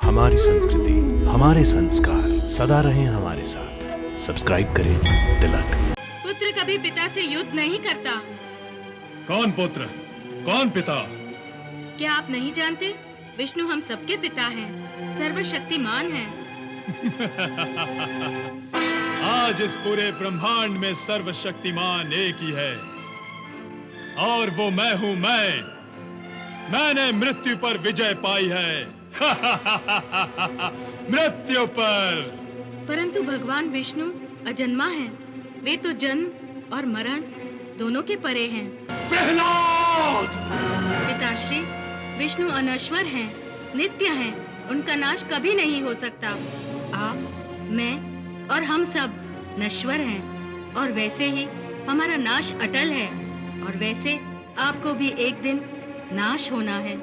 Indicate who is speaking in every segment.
Speaker 1: हमारी संस्कृति, हमारे संस्कार सदा रहें हमारे साथ। सब्सक्राइब करें तिलक।
Speaker 2: पुत्र कभी पिता से युद्ध नहीं करता।
Speaker 3: कौन पुत्र, कौन पिता?
Speaker 2: क्या आप नहीं जानते? विष्णु हम सबके पिता हैं, सर्वशक्तिमान हैं।
Speaker 3: आज इस पूरे ब्रह्मांड में सर्वशक्तिमान एक ही है, और वो मैं हूं। मैंने मृत्यु पर विजय पाई है। मृत्यु पर।
Speaker 2: परंतु भगवान विष्णु अजन्मा हैं। वे तो जन्म और मरण दोनों के परे हैं।
Speaker 3: प्रहलाद!
Speaker 2: पिताश्री, विष्णु अनश्वर हैं, नित्य हैं। उनका नाश कभी नहीं हो सकता। आप, मैं और हम सब नश्वर हैं, और वैसे ही हमारा नाश अटल है, और वैसे आपको भी एक दिन नाश होना है।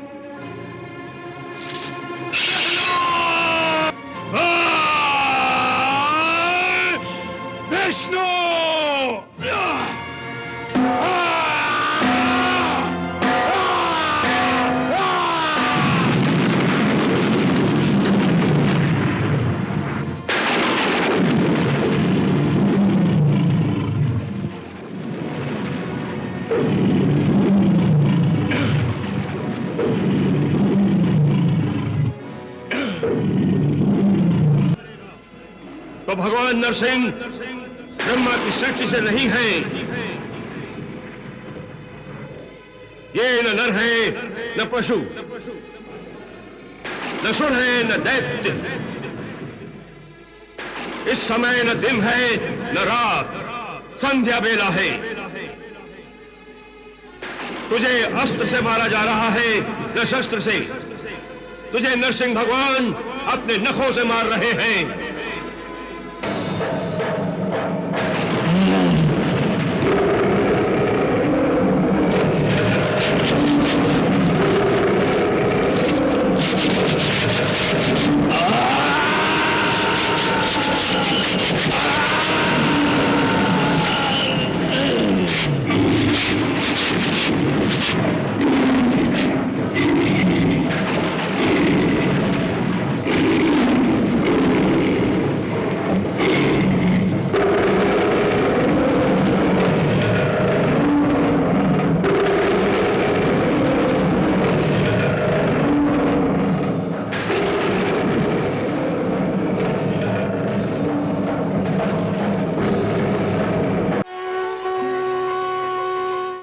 Speaker 3: विष्णु!
Speaker 4: तो भगवान नरसिंह ब्रह्मा की सृष्टि से नहीं है। ये न नर है न पशु, न सुर है न दैत्य। इस समय न दिन है न रात, संध्या बेला है। तुझे अस्त्र से मारा जा रहा है न शस्त्र से। तुझे नरसिंह भगवान अपने नखों से मार रहे हैं।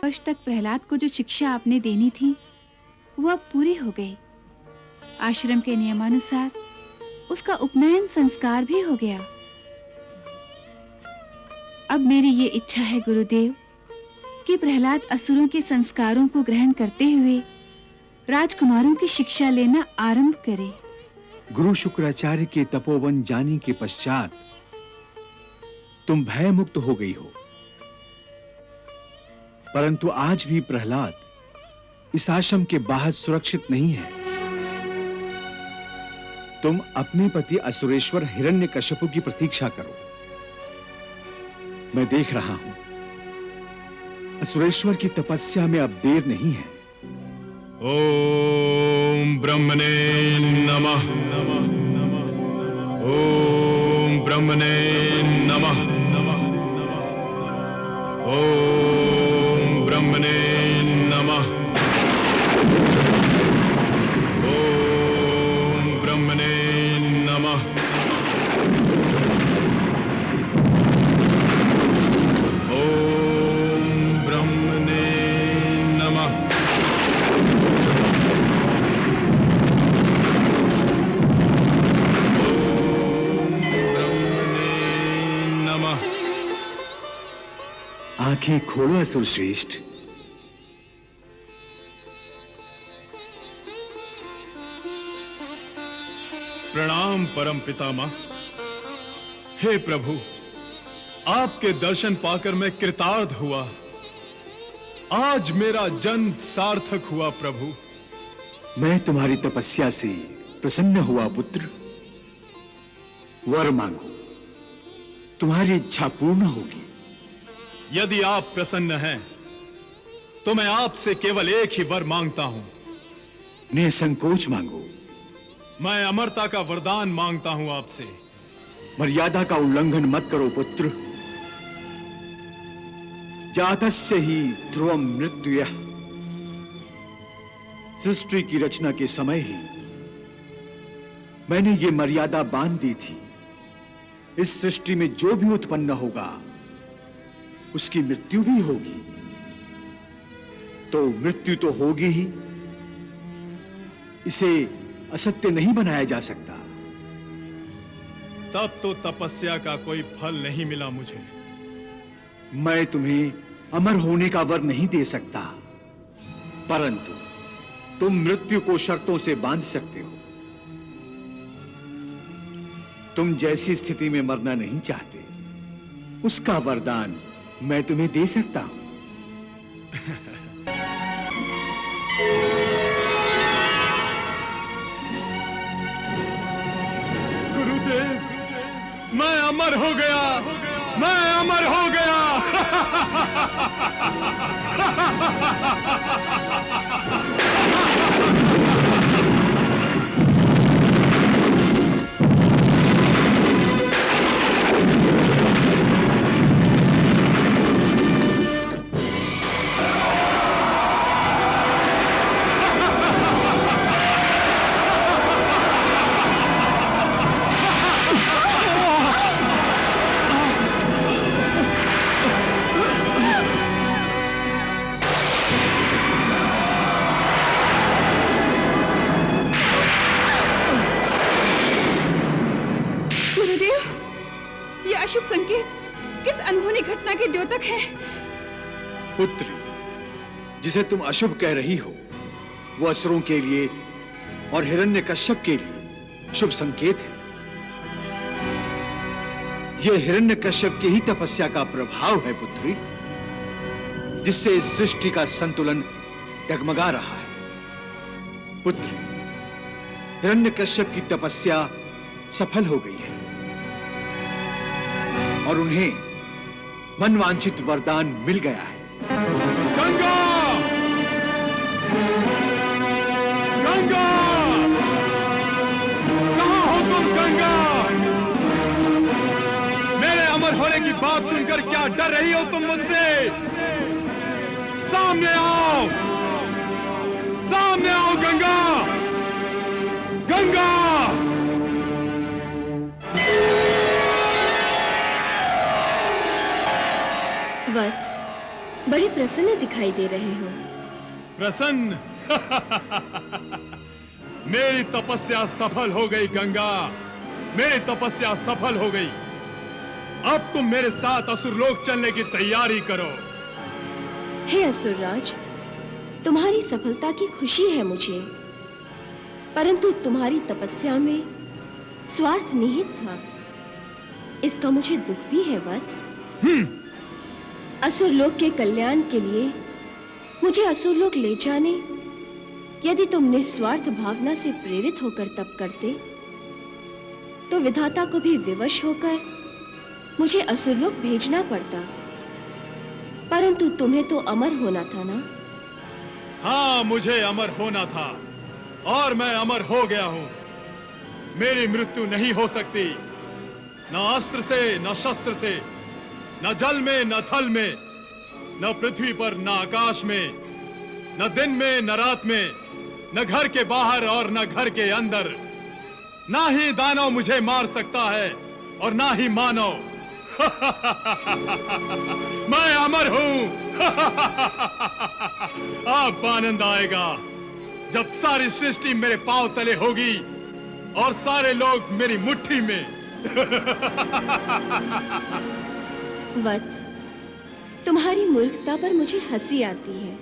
Speaker 5: वर्ष तक प्रहलाद को जो शिक्षा आपने देनी थी वो अब पूरी हो गई। आश्रम के नियमानुसार उसका उपनयन संस्कार भी हो गया। अब मेरी ये इच्छा है गुरुदेव कि प्रहलाद असुरों के संस्कारों को ग्रहण करते हुए राजकुमारों की शिक्षा लेना आरंभ करे।
Speaker 6: गुरु शुक्राचार्य के तपोवन जाने के पश्चात तुम भय मुक्त हो गई हो, परंतु आज भी प्रहलाद इस आश्रम के बाहर सुरक्षित नहीं है। तुम अपने पति असुरेश्वर हिरण्यकश्यपु की प्रतीक्षा करो। मैं देख रहा हूं असुरेश्वर की तपस्या में अब देर नहीं है।
Speaker 3: ओम ब्रह्मणे नमः। ओम ब्रह्मणे नमः। ओम ब्रह्मणे नमः। ओम ब्रह्मणे नमः। ओम ब्रह्मणे नमः।
Speaker 6: आंखें खोलो असुर श्रेष्ठ।
Speaker 3: प्रणाम परम पितामह। हे प्रभु, आपके दर्शन पाकर मैं कृतार्थ हुआ। आज मेरा जन्म सार्थक हुआ प्रभु।
Speaker 6: मैं तुम्हारी तपस्या से प्रसन्न हुआ पुत्र। वर मांगो, तुम्हारी इच्छा पूर्ण होगी।
Speaker 3: यदि आप प्रसन्न हैं तो मैं आपसे केवल एक ही वर मांगता हूं।
Speaker 6: निसंकोच मांगो,
Speaker 3: मैं अमरता का वरदान मांगता हूं आपसे।
Speaker 6: मर्यादा का उल्लंघन मत करो पुत्र। जातस्य ही ध्रुवम मृत्युयः। सृष्टि की रचना के समय ही मैंने ये मर्यादा बांध दी थी। इस सृष्टि में जो भी उत्पन्न होगा उसकी मृत्यु भी होगी। तो मृत्यु तो होगी ही, इसे असत्य नहीं बनाया जा सकता।
Speaker 3: तब तो तपस्या का कोई फल नहीं मिला मुझे।
Speaker 6: मैं तुम्हें अमर होने का वर नहीं दे सकता, परंतु तुम मृत्यु को शर्तों से बांध सकते हो। तुम जैसी स्थिति में मरना नहीं चाहते, उसका वरदान मैं तुम्हें दे सकता हूं।
Speaker 3: गुरुदेव, मैं अमर हो गया, मैं अमर हो गया।
Speaker 5: अशुभ संकेत किस अनहोनी घटना के द्योतक है?
Speaker 6: पुत्री, जिसे तुम अशुभ कह रही हो वो असुरों के लिए और हिरण्यकश्यप के लिए शुभ संकेत है। यह हिरण्यकश्यप की ही तपस्या का प्रभाव है पुत्री, जिससे इस सृष्टि का संतुलन डगमगा रहा है। पुत्री, हिरण्यकश्यप की तपस्या सफल हो गई है और उन्हें मनवांछित वरदान मिल गया है।
Speaker 3: गंगा! गंगा! कहां हो तुम गंगा? मेरे अमर होने की बात सुनकर क्या डर रही हो तुम मुझसे? सामने आओ! सामने आओ गंगा! गंगा!
Speaker 7: वत्स, बड़े प्रसन्न दिखाई दे रहे हो।
Speaker 3: प्रसन्न? मेरी तपस्या सफल हो गई गंगा, मेरी तपस्या सफल हो गई। अब तुम मेरे साथ असुरलोक चलने की तैयारी करो।
Speaker 7: हे असुरराज, तुम्हारी सफलता की खुशी है मुझे, परंतु तुम्हारी तपस्या में स्वार्थ निहित था, इसका मुझे दुख भी है वत्स। असुरलोक के कल्याण के लिए मुझे असुरलोक ले जाने यदि तुम निस्वार्थ भावना से प्रेरित होकर तप करते, तो विधाता को भी विवश होकर मुझे असुरलोक भेजना पड़ता, परंतु तुम्हें तो अमर होना था ना?
Speaker 3: हाँ, मुझे अमर होना था और मैं अमर हो गया हूं। मेरी मृत्यु नहीं हो सकती, न अस्त्र से, न शस्त्र से, न जल में, न थल में, न पृथ्वी पर, न आकाश में, न दिन में, न रात में, न घर के बाहर और न घर के अंदर। ना ही दानव मुझे मार सकता है और ना ही मानव। मैं अमर हूं। अब आनंद आएगा जब सारी सृष्टि मेरे पांव तले होगी और सारे लोग मेरी मुट्ठी में।
Speaker 7: वत्स, तुम्हारी मूर्खता पर मुझे हंसी आती है।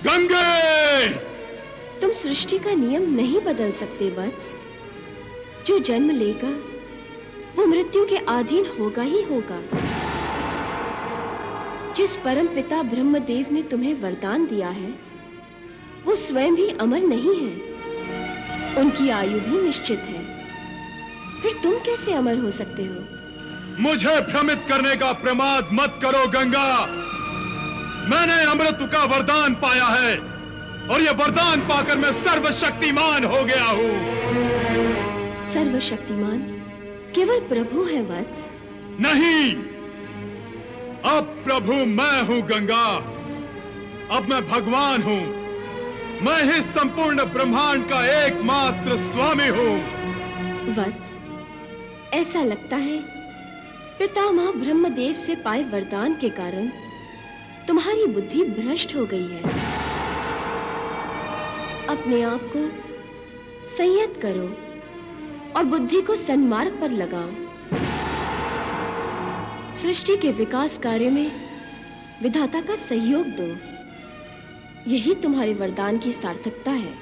Speaker 3: गंगे!
Speaker 7: तुम सृष्टि का नियम नहीं बदल सकते वत्स। जो जन्म लेगा वो मृत्यु के अधीन होगा ही होगा। जिस परम पिता ब्रह्मदेव ने तुम्हें वरदान दिया है, वो स्वयं भी अमर नहीं है, उनकी आयु भी निश्चित है। फिर तुम कैसे अमर हो सकते हो?
Speaker 3: मुझे भ्रमित करने का प्रमाद मत करो गंगा। मैंने अमृत का वरदान पाया है और यह वरदान पाकर मैं सर्वशक्तिमान हो गया हूं।
Speaker 7: सर्वशक्तिमान केवल प्रभु है वत्स।
Speaker 3: नहीं, अब प्रभु मैं हूं गंगा। अब मैं भगवान हूं। मैं ही संपूर्ण ब्रह्मांड का एकमात्र स्वामी हूं।
Speaker 7: वत्स, ऐसा लगता है पितामह ब्रह्मदेव से पाए वरदान के कारण तुम्हारी बुद्धि भ्रष्ट हो गई है। अपने आप को संयत करो और बुद्धि को सन्मार्ग पर लगाओ। सृष्टि के विकास कार्य में विधाता का सहयोग दो। यही तुम्हारे वरदान की सार्थकता है।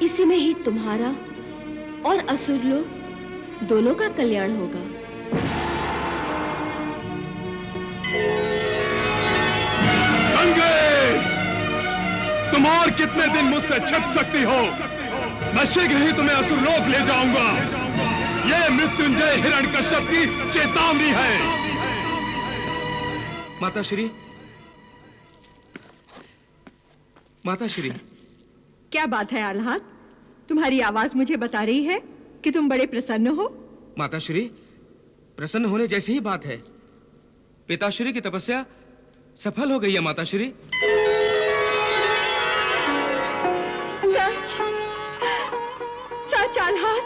Speaker 7: इसी में ही तुम्हारा और असुर लोग दोनों का कल्याण होगा।
Speaker 3: गंगे, तुम और कितने दिन मुझसे छिप सकती हो? मैं शीघ्र ही तुम्हें असुरलोक ले जाऊंगा। ये मृत्युंजय हिरण्यकश्यप की चेतावनी है।
Speaker 8: माताश्री, माताश्री।
Speaker 9: क्या बात है आल्हाद? तुम्हारी आवाज मुझे बता रही है कि तुम बड़े प्रसन्न हो।
Speaker 8: माताश्री, प्रसन्न होने जैसी ही बात है। पिताश्री की तपस्या सफल हो गई है माताश्री।
Speaker 9: सच सच आल्हाद,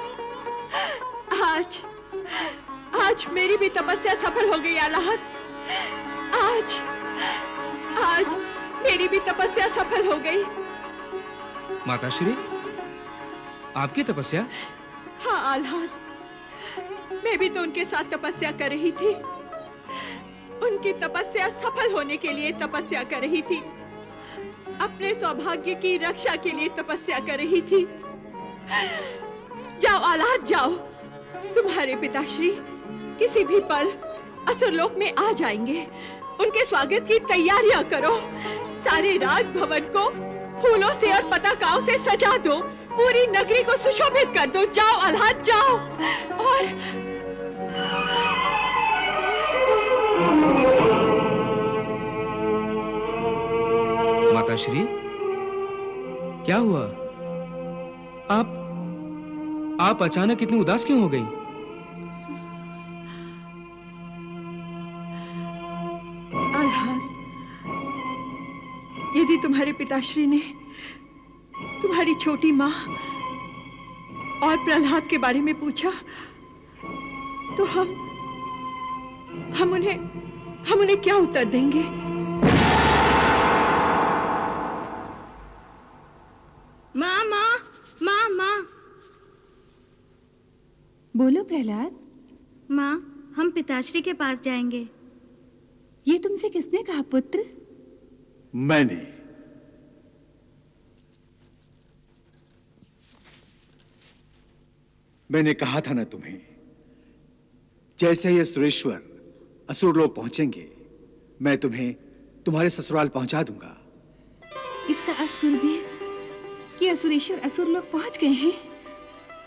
Speaker 9: आज मेरी भी तपस्या सफल हो गई आल्हाद। आज मेरी भी तपस्या सफल हो गई।
Speaker 8: माताश्री, आपकी तपस्या?
Speaker 9: हाँ आल्हाद, मैं भी तो उनके साथ तपस्या कर रही थी। उनकी तपस्या सफल होने के लिए तपस्या कर रही थी। अपने सौभाग्य की रक्षा के लिए तपस्या कर रही थी। जाओ आल्हाद, जाओ। तुम्हारे पिताश्री किसी भी पल असुरलोक में आ जाएंगे। उनके स्वागत की तैयारियां करो। सारे राजभवन को फूलों से और पताकाओं से सजा दो। पूरी नगरी को सुशोभित कर दो। जाओ आल्हाद, जाओ। और
Speaker 8: माताश्री, क्या हुआ? आप अचानक इतनी उदास क्यों हो गई?
Speaker 9: आल्हाद, यदि तुम्हारे पिताश्री ने तुम्हारी छोटी माँ और प्रहलाद के बारे में पूछा तो हम उन्हें क्या उत्तर देंगे?
Speaker 2: माँ माँ माँ माँ।
Speaker 5: बोलो प्रहलाद।
Speaker 2: माँ, हम पिताश्री के पास जाएंगे।
Speaker 5: ये तुमसे किसने कहा पुत्र?
Speaker 6: मैंने। मैंने कहा था ना तुम्हें, जैसे ही सुरेश्वर असुरलोक पहुंचेंगे मैं तुम्हें तुम्हारे ससुराल पहुंचा दूंगा।
Speaker 5: इसका अर्थ गुरुदेव कि असुरेश्वर असुरलोक पहुंच गए हैं?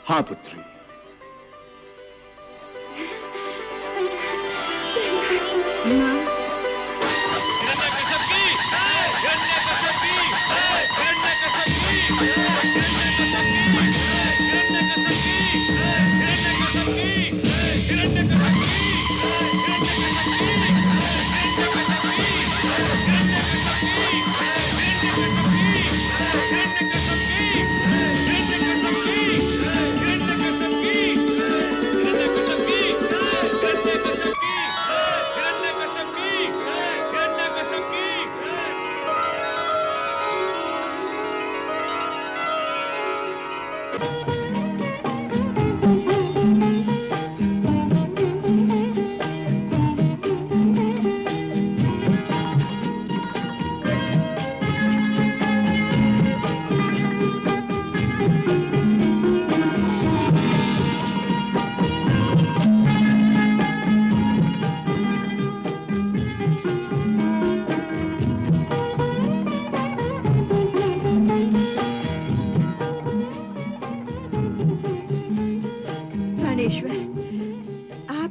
Speaker 6: हाँ पुत्री।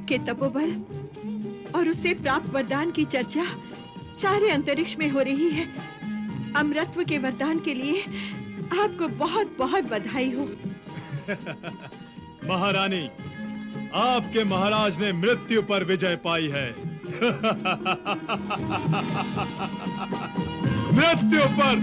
Speaker 9: के तपोबल और उससे प्राप्त वरदान की चर्चा सारे अंतरिक्ष में हो रही है। अमरत्व के वरदान के लिए आपको बहुत बहुत बधाई हो।
Speaker 3: महारानी, आपके महाराज ने मृत्यु पर विजय पाई है। मृत्यु पर।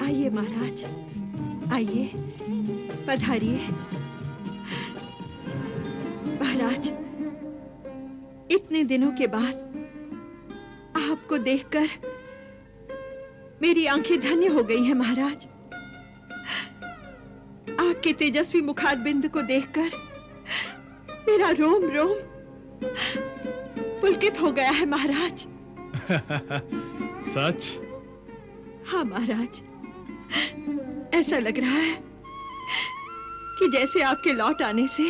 Speaker 9: आइए महाराज, आइए, पधारिए। महाराज, इतने दिनों के बाद आपको देखकर मेरी आंखें धन्य हो गई हैं महाराज। आपके तेजस्वी मुखारबिंद को देखकर मेरा रोम रोम पुलकित हो गया है महाराज।
Speaker 3: सच?
Speaker 9: हाँ महाराज, ऐसा लग रहा है कि जैसे आपके लौट आने से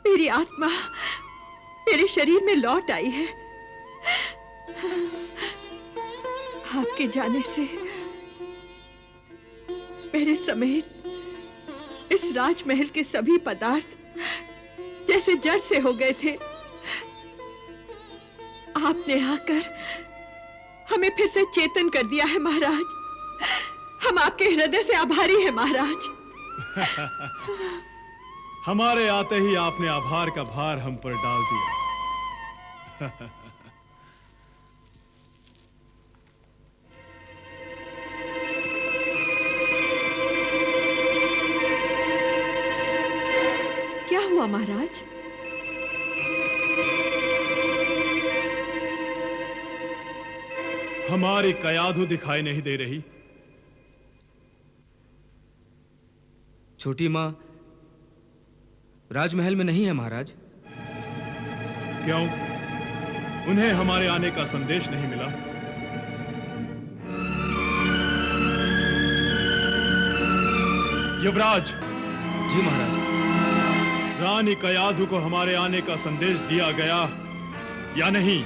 Speaker 9: मेरी आत्मा मेरे शरीर में लौट आई है। आपके जाने से मेरे समेत इस राजमहल के सभी पदार्थ जैसे जड़ से हो गए थे। आपने आकर हमें फिर से चेतन कर दिया है महाराज। हम आपके हृदय से आभारी हैं महाराज।
Speaker 3: हमारे आते ही आपने आभार का भार हम पर डाल दिया।
Speaker 9: क्या हुआ महाराज?
Speaker 3: हमारी कयाधु दिखाई नहीं दे रही।
Speaker 8: छोटी माँ राजमहल में नहीं है महाराज।
Speaker 3: क्यों? उन्हें हमारे आने का संदेश नहीं मिला? युवराज।
Speaker 8: जी महाराज।
Speaker 3: रानी कयाधु को हमारे आने का संदेश दिया गया या नहीं?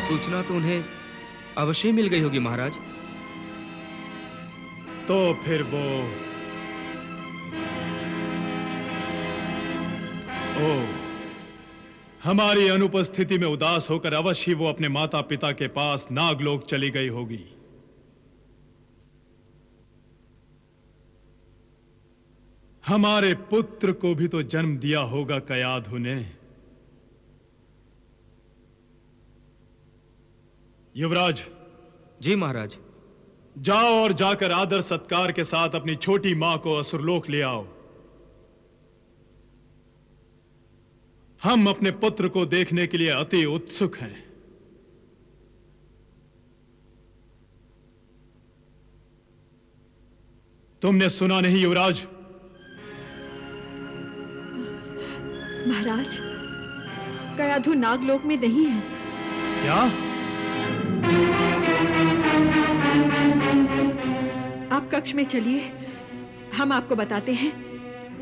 Speaker 8: सूचना तो उन्हें अवश्य मिल गई होगी महाराज।
Speaker 3: तो फिर वो हमारी अनुपस्थिति में उदास होकर अवश्य वो अपने माता पिता के पास नागलोक चली गई होगी। हमारे पुत्र को भी तो जन्म दिया होगा कयाधु ने। युवराज।
Speaker 8: जी महाराज।
Speaker 3: जाओ और जाकर आदर सत्कार के साथ अपनी छोटी मां को असुरलोक ले आओ। हम अपने पुत्र को देखने के लिए अति उत्सुक हैं। तुमने सुना नहीं युवराज?
Speaker 9: महाराज, कयाधु नागलोक में नहीं है।
Speaker 3: क्या?
Speaker 9: आप कक्ष में चलिए, हम आपको बताते हैं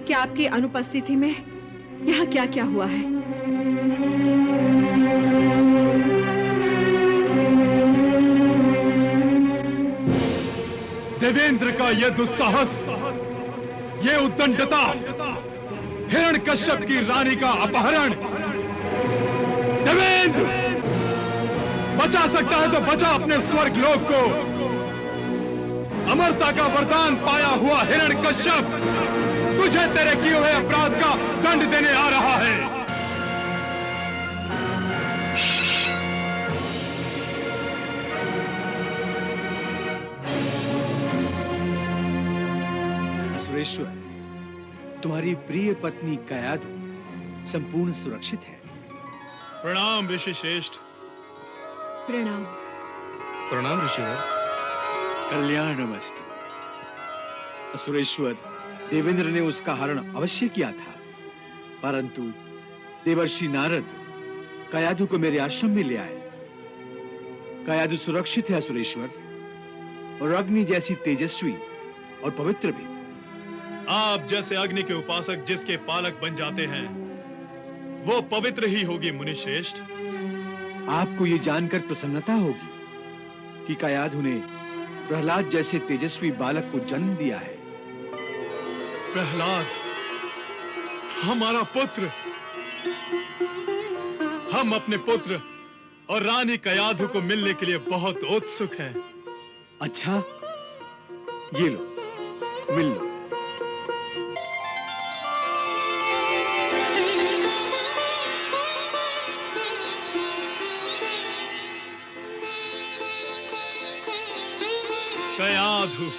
Speaker 9: कि आपकी अनुपस्थिति में यहाँ क्या क्या हुआ है।
Speaker 3: देवेंद्र का यह दुस्साहस, यह उद्दंडता, हिरण्यकश्यप की रानी का अपहरण। देवेंद्र, बचा सकता है तो बचा अपने स्वर्ग लोक को। अमरता का वरदान पाया हुआ हिरण्यकश्यप तुझे तेरे किए हुए अपराध का दंड देने आ रहा है।
Speaker 6: असुरेश्वर, तुम्हारी प्रिय पत्नी कयाधु संपूर्ण सुरक्षित है।
Speaker 3: प्रणाम ऋषि श्रेष्ठ।
Speaker 9: प्रणाम।
Speaker 8: प्रणाम ऋषिवर।
Speaker 6: कल्याणमस्तु। असुरेश्वर, देवेंद्र ने उसका हरण अवश्य किया था, परंतु देवर्षि नारद कयाधु को मेरे आश्रम में ले आए। कयाधु सुरक्षित है असुरेश्वर, और अग्नि जैसी तेजस्वी और पवित्र भी।
Speaker 3: आप जैसे अग्नि के उपासक जिसके पालक बन जाते हैं, वो पवित्र ही होगी मुनिश्रेष्ठ।
Speaker 6: आपको ये जानकर प्रसन्नता होगी कि कयाधु ने प्रहलाद जैसे तेजस्वी बालक को जन्म दिया है।
Speaker 3: प्रहलाद? हमारा पुत्र। हम अपने पुत्र और रानी कयाधु को मिलने के लिए बहुत उत्सुक हैं।
Speaker 6: अच्छा, ये लो, मिल लो।
Speaker 3: कयाधु,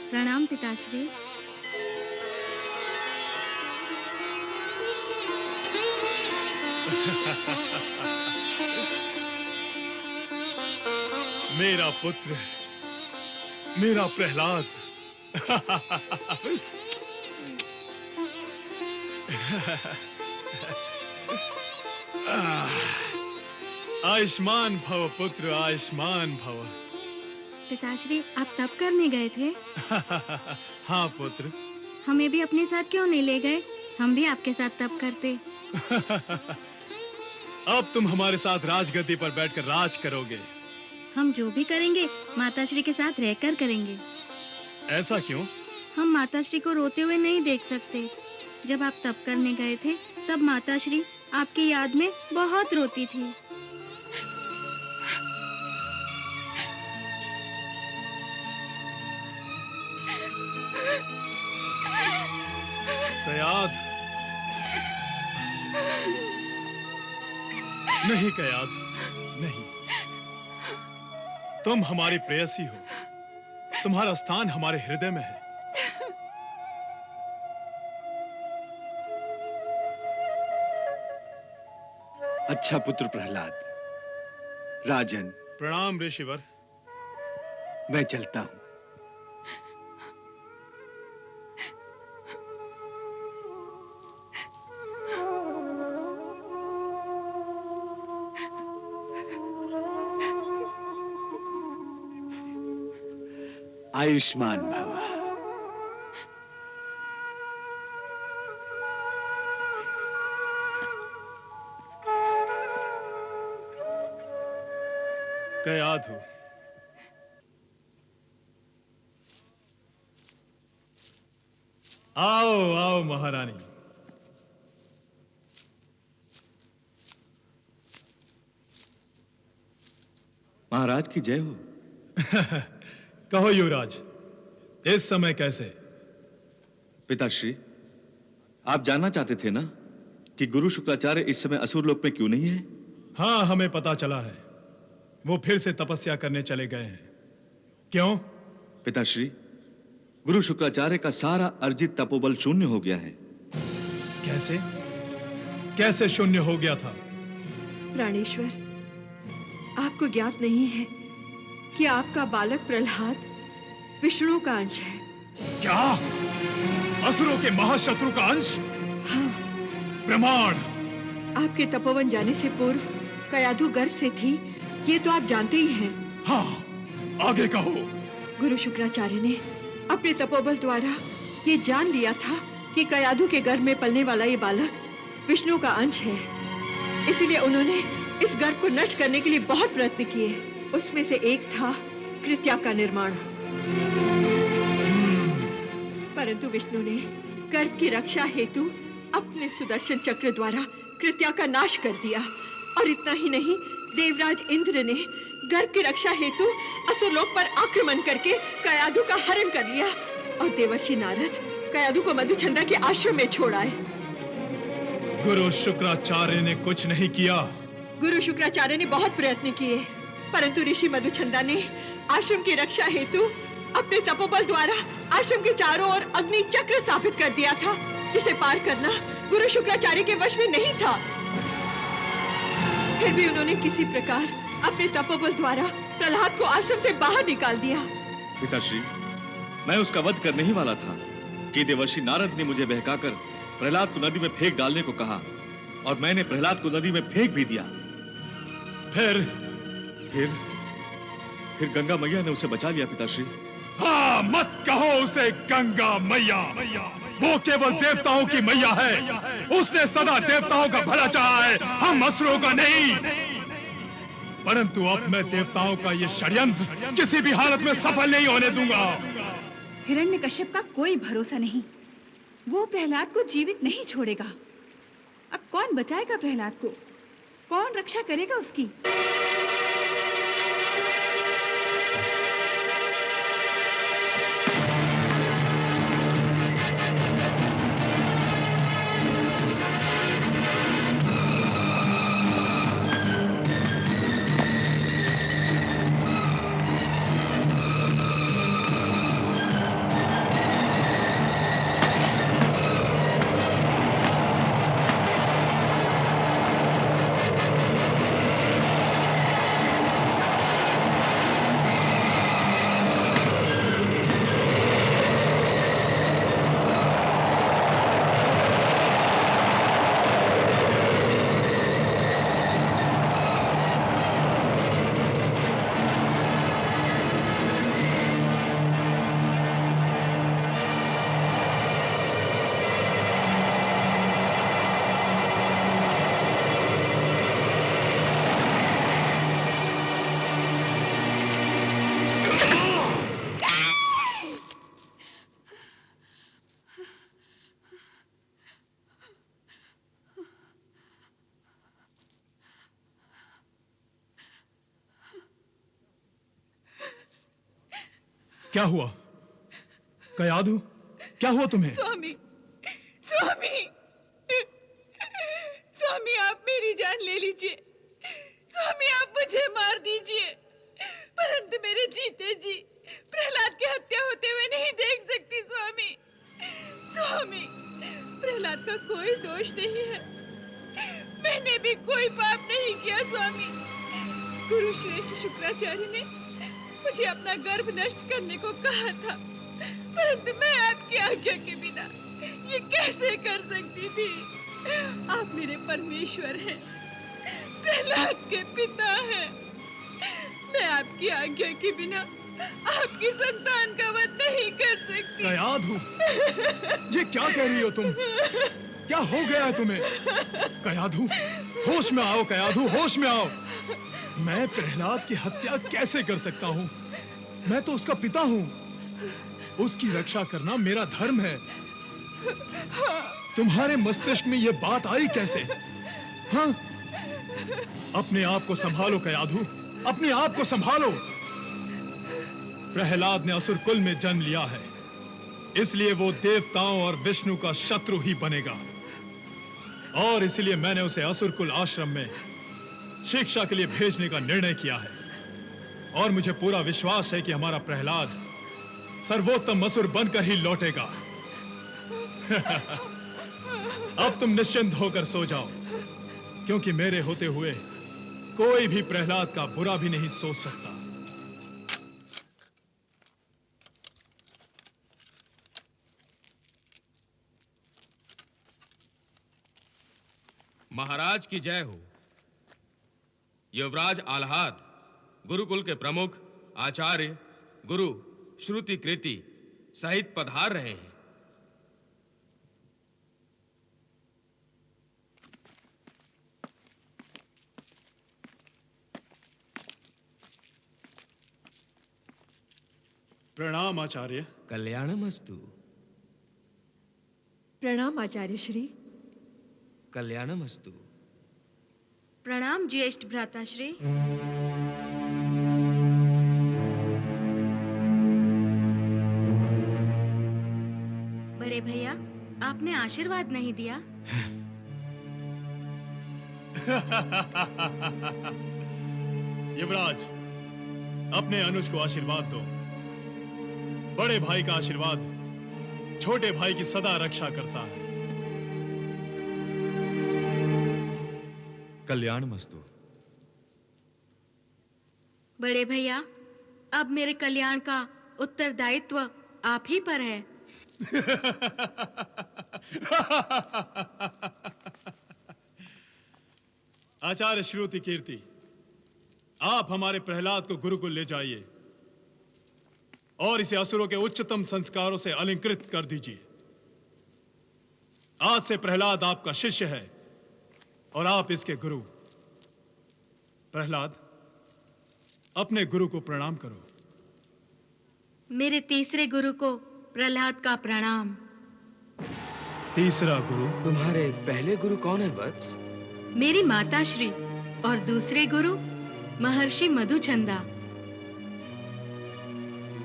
Speaker 2: प्रणाम पिताश्री।
Speaker 3: मेरा पुत्र, मेरा प्रहलाद। आयुष्मान भव पुत्र, आयुष्मान भव।
Speaker 2: पिताश्री, आप तप करने गए थे?
Speaker 3: हाँ पुत्र।
Speaker 2: हमें भी अपने साथ क्यों नहीं ले गए? हम भी आपके साथ तप करते।
Speaker 3: अब तुम हमारे साथ राजगद्दी पर बैठकर राज करोगे।
Speaker 2: हम जो भी करेंगे माताश्री के साथ रहकर करेंगे।
Speaker 3: ऐसा क्यों?
Speaker 2: हम माताश्री को रोते हुए नहीं देख सकते। जब आप तप करने गए थे तब माताश्री आपकी याद में बहुत रोती थी।
Speaker 3: कयाध, नहीं कयाध, नहीं। तुम हमारी प्रेयसी हो, तुम्हारा स्थान हमारे हृदय में है।
Speaker 6: अच्छा पुत्र प्रहलाद। राजन,
Speaker 3: प्रणाम ऋषिवर।
Speaker 6: मैं चलता हूं। आयुष्मान भव।
Speaker 3: कयाधु, आओ आओ महारानी।
Speaker 6: महाराज की जय हो।
Speaker 3: कहो युवराज, इस समय कैसे?
Speaker 10: पिताश्री, आप जानना चाहते थे ना कि गुरु शुक्राचार्य इस समय असुर लोक में क्यों नहीं है?
Speaker 3: हाँ, हमें पता चला है। वो फिर से तपस्या करने चले गए हैं। क्यों?
Speaker 10: पिताश्री, गुरु शुक्राचार्य का सारा अर्जित तपोबल शून्य हो गया है।
Speaker 3: कैसे? कैसे शून्य हो गया था?
Speaker 9: प्राणेश्वर, आपको ज्ञात नहीं है कि आपका बालक प्रहलाद विष्णु का अंश है।
Speaker 3: क्या? असुरों के महाशत्रु का अंश?
Speaker 9: हाँ।
Speaker 3: प्रमाण?
Speaker 9: आपके तपोवन जाने से पूर्व कयाधु गर्भ से थी, ये तो आप जानते ही हैं।
Speaker 3: हाँ, आगे कहो।
Speaker 9: गुरु शुक्राचार्य ने अपने तपोबल द्वारा ये जान लिया था कि कयाधु के गर्भ में पलने वाला ये बालक विष्णु का अंश है। इसीलिए उन्होंने इस गर्भ को नष्ट करने के लिए बहुत प्रयत्न किए। उसमें से एक था कृत्या का निर्माण। परंतु विष्णु ने गर्भ की रक्षा हेतु अपने सुदर्शन चक्र द्वारा कृत्या का नाश कर दिया। और इतना ही नहीं, देवराज इंद्र ने गर्भ की रक्षा हेतु असुरलोक पर आक्रमण करके कयाधु का हरण कर लिया। और देवर्षि नारद कयाधु को मधुचंद्रा के आश्रम में छोड़ आए।
Speaker 3: गुरु शुक्राचार्य ने कुछ नहीं किया।
Speaker 9: गुरु शुक्राचार्य ने बहुत प्रयत्न किए, परंतु ऋषि मधुचंद्रा ने आश्रम की रक्षा हेतु अपने तपोबल द्वारा आश्रम के चारों ओर अग्नि चक्र स्थापित कर दिया था, जिसे पार करना गुरु शुक्राचार्य के वश में नहीं था। फिर भी उन्होंने किसी प्रकार अपने तपोबल द्वारा प्रहलाद को आश्रम से बाहर निकाल दिया।
Speaker 10: पिताश्री, मैं उसका वध करने ही वाला था कि देवर्षि नारद ने मुझे बहकाकर प्रहलाद को नदी में फेंक डालने को कहा, और मैंने प्रहलाद को नदी में फेंक भी दिया।
Speaker 3: फिर
Speaker 10: गंगा मैया ने उसे बचा लिया। पिताश्री,
Speaker 3: हाँ, मत कहो उसे गंगा मैया। वो केवल देवताओं की मैया है। उसने सदा देवताओं का भला चाहा है, हम असुरों का नहीं। परंतु अब मैं देवताओं का ये षड्यंत्र किसी भी हालत में सफल नहीं होने दूंगा।
Speaker 5: हिरण्यकश्यप का कोई भरोसा नहीं। वो प्रहलाद को जीवित नहीं छोड़ेगा। अब कौन बचाएगा प्रहलाद को? कौन रक्षा करेगा उसकी?
Speaker 3: क्या हुआ कयाधु? क्या हुआ तुम्हें?
Speaker 9: स्वामी, स्वामी, स्वामी, आप मेरी जान ले लीजिए। स्वामी, आप मुझे मार दीजिए, परंतु मेरे जीते जी प्रहलाद की हत्या होते हुए नहीं देख सकती। स्वामी, स्वामी, प्रहलाद का कोई दोष नहीं है। मैंने भी कोई पाप नहीं किया। स्वामी, गुरु श्रेष्ठ शुक्राचार्य ने मुझे अपना गर्भ नष्ट करने को कहा था, परंतु मैं आपकी आज्ञा के बिना ये कैसे कर सकती थी? आप मेरे परमेश्वर हैं, प्रहलाद के पिता हैं। मैं आपकी आज्ञा के बिना आपकी संतान का वध नहीं कर सकती।
Speaker 3: कयाधु, ये क्या कह रही हो तुम? क्या हो गया है तुम्हें? कयाधु, होश में आओ। कयाधु, होश में आओ। मैं प्रहलाद की हत्या कैसे कर सकता हूँ? मैं तो उसका पिता हूँ। उसकी रक्षा करना मेरा धर्म है। तुम्हारे मस्तिष्क में ये बात आई कैसे? हाँ? अपने आप को संभालो कयाधु, अपने आप को संभालो। प्रहलाद ने असुर कुल में जन्म लिया है, इसलिए वो देवताओं और विष्णु का शत्रु ही बनेगा। और इसलिए मैंने उसे असुर कुल आश्रम में शिक्षा के लिए भेजने का निर्णय किया है। और मुझे पूरा विश्वास है कि हमारा प्रहलाद सर्वोत्तम असुर बनकर ही लौटेगा। अब तुम निश्चिंत होकर सो जाओ, क्योंकि मेरे होते हुए कोई भी प्रहलाद का बुरा भी नहीं सोच सकता।
Speaker 8: महाराज की जय हो। युवराज आल्हाद, गुरुकुल के प्रमुख आचार्य गुरु श्रुति कृति सहित पधार रहे हैं।
Speaker 3: प्रणाम आचार्य।
Speaker 8: कल्याणमस्तु।
Speaker 9: प्रणाम आचार्य श्री।
Speaker 8: कल्याणमस्तु।
Speaker 2: प्रणाम ज्येष्ठ भ्राताश्री। बड़े भैया, आपने आशीर्वाद नहीं दिया।
Speaker 3: युवराज, अपने अनुज को आशीर्वाद दो। बड़े भाई का आशीर्वाद छोटे भाई की सदा रक्षा करता है।
Speaker 10: कल्याणमस्तु।
Speaker 2: बड़े भैया, अब मेरे कल्याण का उत्तरदायित्व आप ही पर है।
Speaker 3: आचार्य श्रुति कीर्ति, आप हमारे प्रहलाद को गुरुकुल ले जाइए और इसे असुरों के उच्चतम संस्कारों से अलंकृत कर दीजिए। आज से प्रहलाद आपका शिष्य है और आप इसके गुरु। प्रहलाद, अपने गुरु को प्रणाम करो।
Speaker 2: मेरे तीसरे गुरु को प्रहलाद का प्रणाम।
Speaker 3: तीसरा गुरु?
Speaker 8: तुम्हारे पहले गुरु कौन है वत्स?
Speaker 2: मेरी माता श्री। और दूसरे गुरु महर्षि मधुचंदा।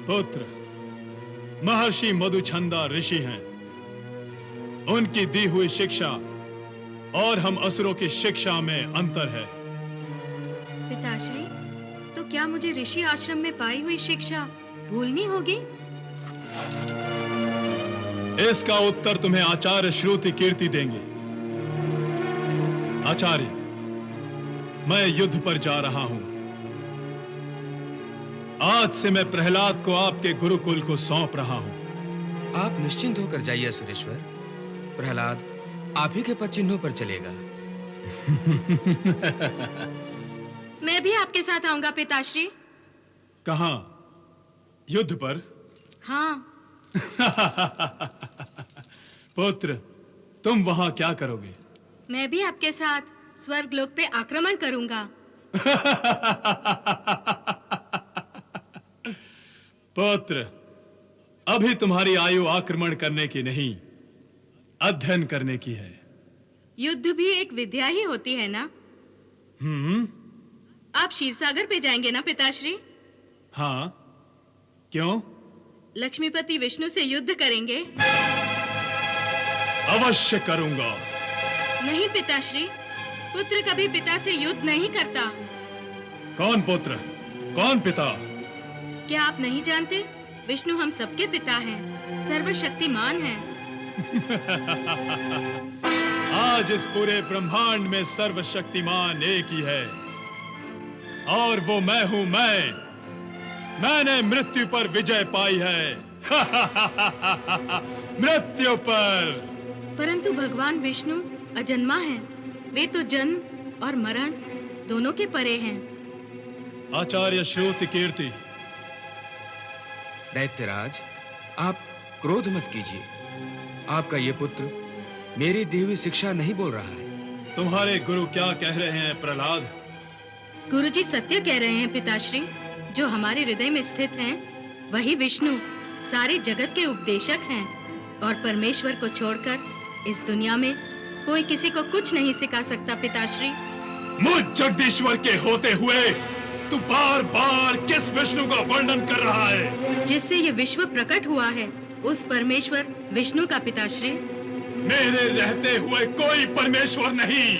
Speaker 3: पुत्र, महर्षि मधुचंदा ऋषि हैं। उनकी दी हुई शिक्षा और हम असुरों की शिक्षा में अंतर है।
Speaker 2: पिताश्री, तो क्या मुझे ऋषि आश्रम में पाई हुई शिक्षा भूलनी होगी?
Speaker 3: इसका उत्तर तुम्हें आचार्य श्रुति कीर्ति देंगे। आचार्य, मैं युद्ध पर जा रहा हूं। आज से मैं प्रहलाद को आपके गुरुकुल को सौंप रहा हूं।
Speaker 8: आप निश्चिंत होकर जाइए सुरेश्वर। प्रहलाद आप ही के पद चिन्हों पर चलेगा।
Speaker 2: मैं भी आपके साथ आऊंगा पिताश्री।
Speaker 3: कहां? युद्ध पर?
Speaker 2: हाँ।
Speaker 3: पुत्र, तुम वहां क्या करोगे?
Speaker 2: मैं भी आपके साथ स्वर्गलोक पे आक्रमण करूंगा।
Speaker 3: पुत्र, अभी तुम्हारी आयु आक्रमण करने की नहीं, अध्ययन करने की है।
Speaker 2: युद्ध भी एक विद्या ही होती है ना? आप क्षीरसागर पे जाएंगे ना पिताश्री?
Speaker 3: हाँ, क्यों?
Speaker 2: लक्ष्मीपति विष्णु से युद्ध करेंगे।
Speaker 3: अवश्य करूंगा।
Speaker 2: नहीं पिताश्री, पुत्र कभी पिता से युद्ध नहीं करता।
Speaker 3: कौन पुत्र? कौन पिता?
Speaker 2: क्या आप नहीं जानते? विष्णु हम सबके पिता हैं, सर्वशक्तिमान हैं।
Speaker 3: आज इस पूरे ब्रह्मांड में सर्वशक्तिमान एक ही है, और वो मैं हूं। मैंने मृत्यु पर विजय पाई है। मृत्यु पर।
Speaker 2: परंतु भगवान विष्णु अजन्मा हैं। वे तो जन्म और मरण दोनों के परे हैं।
Speaker 3: आचार्य श्रुति कीर्ति।
Speaker 8: दैत्यराज, आप क्रोध मत कीजिए। आपका ये पुत्र मेरी दी हुई शिक्षा नहीं बोल रहा है।
Speaker 3: तुम्हारे गुरु क्या कह रहे हैं प्रहलाद?
Speaker 2: गुरुजी सत्य कह रहे हैं पिताश्री। जो हमारे हृदय में स्थित हैं, वही विष्णु सारे जगत के उपदेशक हैं, और परमेश्वर को छोड़कर इस दुनिया में कोई किसी को कुछ नहीं सिखा सकता पिताश्री।
Speaker 3: मुझ जगदीश्वर के होते हुए तू बार बार किस विष्णु का वर्णन कर रहा है?
Speaker 2: जिससे ये विश्व प्रकट हुआ है, उस परमेश्वर विष्णु का पिताश्री।
Speaker 3: मेरे रहते हुए कोई परमेश्वर नहीं।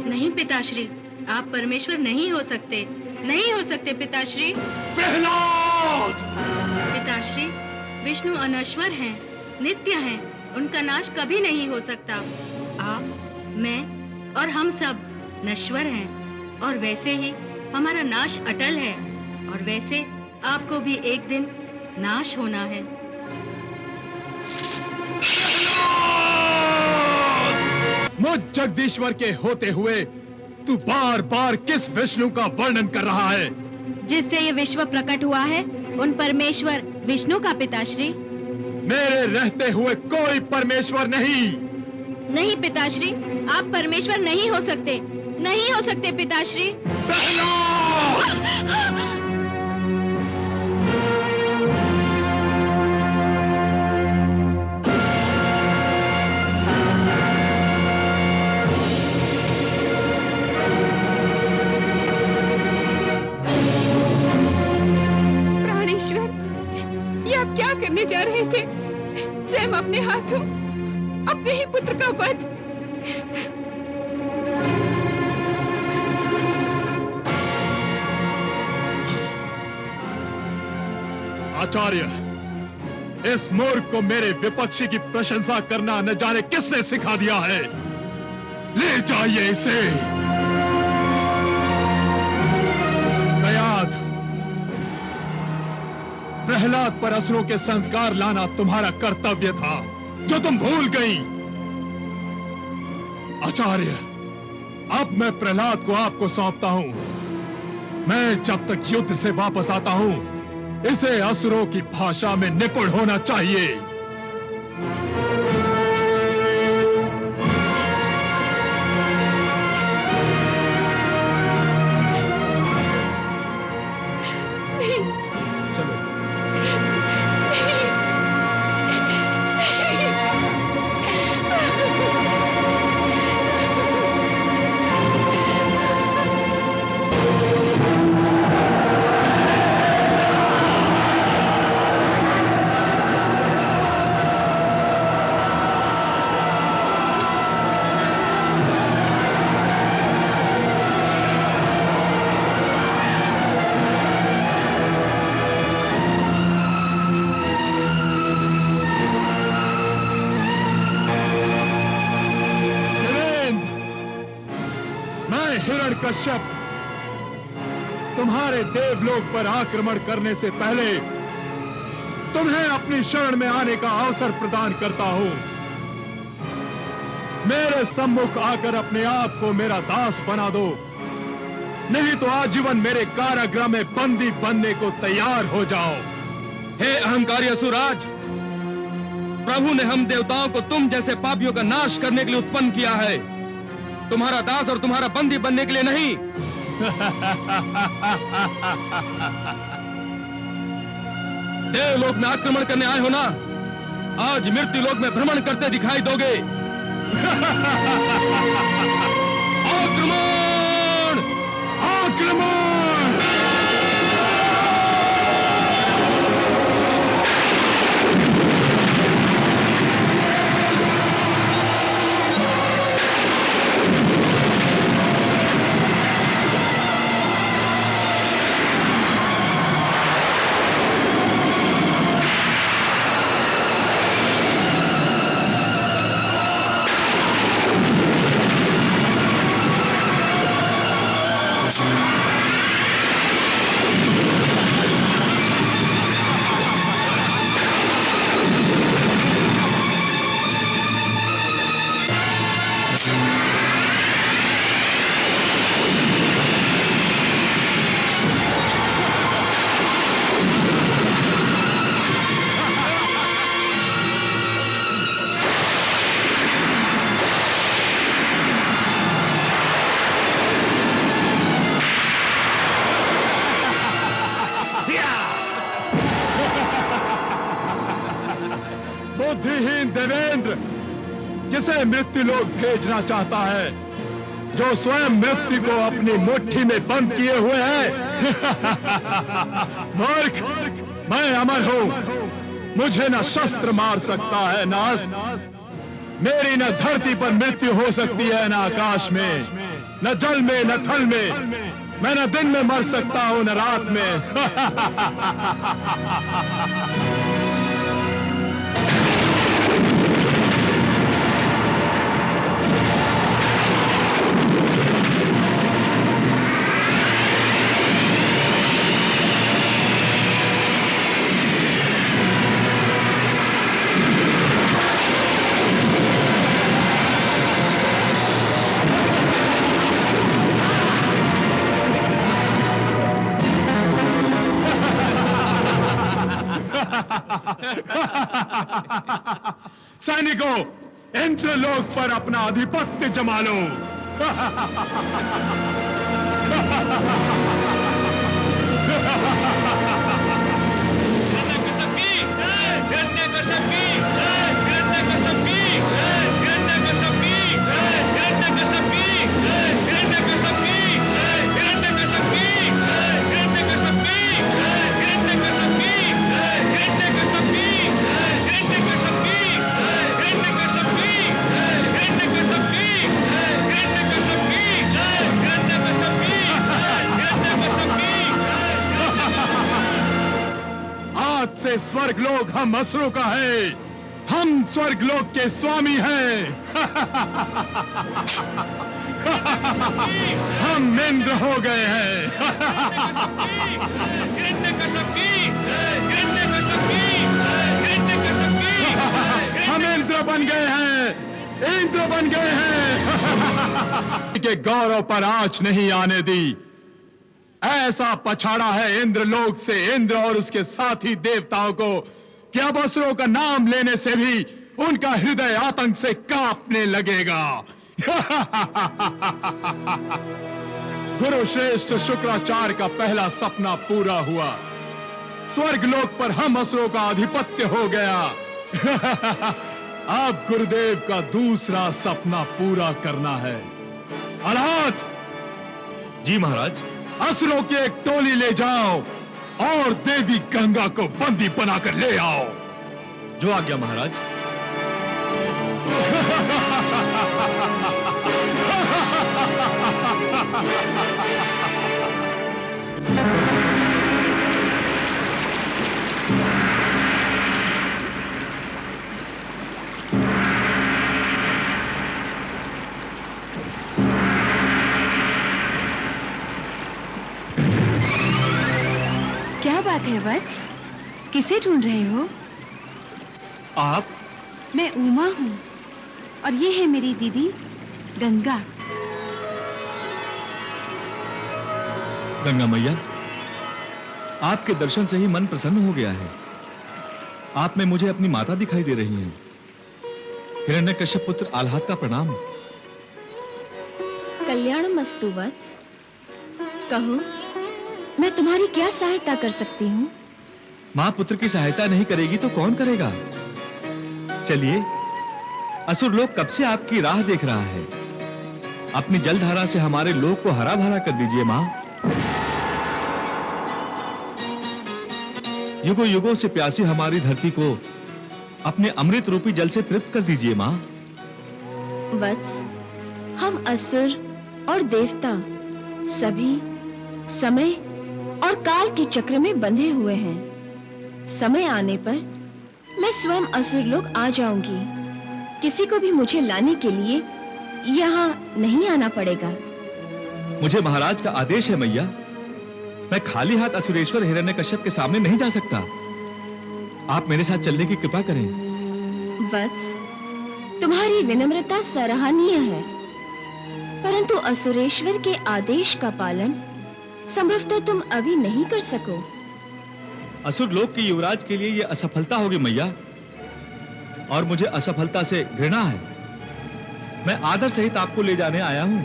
Speaker 2: नहीं पिताश्री, आप परमेश्वर नहीं हो सकते। नहीं हो सकते पिताश्री।
Speaker 3: प्रहलाद!
Speaker 2: पिताश्री, विष्णु अनश्वर हैं, नित्य हैं, उनका नाश कभी नहीं हो सकता। आप, मैं और हम सब नश्वर हैं, और वैसे ही हमारा नाश अटल है, और वैसे आपको भी एक दिन नाश होना है।
Speaker 3: मुझ जगदीश्वर के होते हुए तू बार बार किस विष्णु का वर्णन कर रहा है?
Speaker 2: जिससे ये विश्व प्रकट हुआ है, उन परमेश्वर विष्णु का पिताश्री।
Speaker 3: मेरे रहते हुए कोई परमेश्वर नहीं।
Speaker 2: नहीं पिताश्री, आप परमेश्वर नहीं हो सकते। नहीं हो सकते पिताश्री।
Speaker 9: आप क्या करने जा रहे थे? स्वयं अपने हाथों अपने ही पुत्र का वध।
Speaker 3: आचार्य, इस मूर्ख को मेरे विपक्षी की प्रशंसा करना न जाने किसने सिखा दिया है। ले जाइए इसे। कयाद, प्रहलाद पर असुरों के संस्कार लाना तुम्हारा कर्तव्य था, जो तुम भूल गई। आचार्य, अब मैं प्रहलाद को आपको सौंपता हूं। मैं जब तक युद्ध से वापस आता हूं, इसे असुरों की भाषा में निपुण होना चाहिए। हिरण्यकश्यप, तुम्हारे देवलोक पर आक्रमण करने से पहले तुम्हें अपनी शरण में आने का अवसर प्रदान करता हूं। मेरे सम्मुख आकर अपने आप को मेरा दास बना दो, नहीं तो आजीवन मेरे कारागृह में बंदी बनने को तैयार हो जाओ।
Speaker 8: हे अहंकारी असुराज, प्रभु ने हम देवताओं को तुम जैसे पापियों का नाश करने के लिए उत्पन्न किया है, तुम्हारा दास और तुम्हारा बंदी बनने के लिए नहीं। देवलोक में आक्रमण करने आए हो ना, आज मृत्यु लोक में भ्रमण करते दिखाई दोगे। आक्रमण! आक्रमण! बुद्धिहीन देवेंद्र किसे मृत्यु लोक भेजना चाहता है, जो स्वयं मृत्यु को अपनी मुट्ठी में बंद किए हुए है। मूर्ख, मैं अमर हूं, मुझे न शस्त्र मार सकता है न अस्त्र। मेरी न धरती पर मृत्यु हो सकती है न आकाश में, न जल में न थल में। मैं न दिन में मर सकता हूं न रात में। सैनिकों, इंद्रलोक पर अपना आधिपत्य जमा लो। से स्वर्गलोक हम असुरों का है, हम स्वर्गलोक के स्वामी हैं। हम इंद्र हो गए हैं। हम इंद्र बन गए हैं, इंद्र बन गए हैं। के गौरव पर आंच नहीं आने दी। ऐसा पछाड़ा है इंद्रलोक से इंद्र और उसके साथी देवताओं को कि अब असुरों का नाम लेने से भी उनका हृदय आतंक से कांपने लगेगा। गुरु श्रेष्ठ शुक्राचार्य का पहला सपना पूरा हुआ। स्वर्ग लोक पर हम असुरों का आधिपत्य हो गया। अब गुरुदेव का दूसरा सपना पूरा करना है। अलाहात!
Speaker 10: जी महाराज।
Speaker 8: असुरों की एक टोली ले जाओ और देवी गंगा को बंदी बनाकर ले आओ।
Speaker 10: जो आज्ञा महाराज।
Speaker 5: क्या बात है वत्स? किसे ढूंढ रहे हो?
Speaker 10: आप?
Speaker 5: मैं उमा हूँ और ये है मेरी दीदी गंगा।
Speaker 10: गंगा मैया, आपके दर्शन से ही मन प्रसन्न हो गया है। आप में मुझे अपनी माता दिखाई दे रही हैं। हिरण्यकश्यप पुत्र आल्हाद का प्रणाम।
Speaker 7: कल्याणमस्तु वत्स। कहो, मैं तुम्हारी क्या सहायता कर सकती हूँ?
Speaker 10: माँ पुत्र की सहायता नहीं करेगी तो कौन करेगा? चलिए, असुर लोग कब से आपकी राह देख रहा है। अपनी जलधारा से हमारे लोक को हरा भरा कर दीजिए माँ। युगों युगों से प्यासी हमारी धरती को अपने अमृत रूपी जल से तृप्त कर दीजिए माँ।
Speaker 7: वत्स, हम असुर और देवता सभी समय और काल के चक्र में बंधे हुए हैं। समय आने पर मैं स्वयं असुर लोक आ जाऊंगी। किसी को भी मुझे लाने के लिए यहाँ नहीं आना पड़ेगा।
Speaker 10: मुझे महाराज का आदेश है मैया। मैं खाली हाथ असुरेश्वर हिरण्यकश्यप के सामने नहीं जा सकता। आप मेरे साथ चलने की कृपा करें।
Speaker 7: वत्स, तुम्हारी विनम्रता सराहनीय है, परंतु असुरेश्वर के आदेश का पालन संभवतः तुम अभी नहीं कर सको।
Speaker 10: असुर लोक के युवराज के लिए यह असफलता होगी मैया, और मुझे असफलता से घृणा है। मैं आदर सहित आपको ले जाने आया हूं।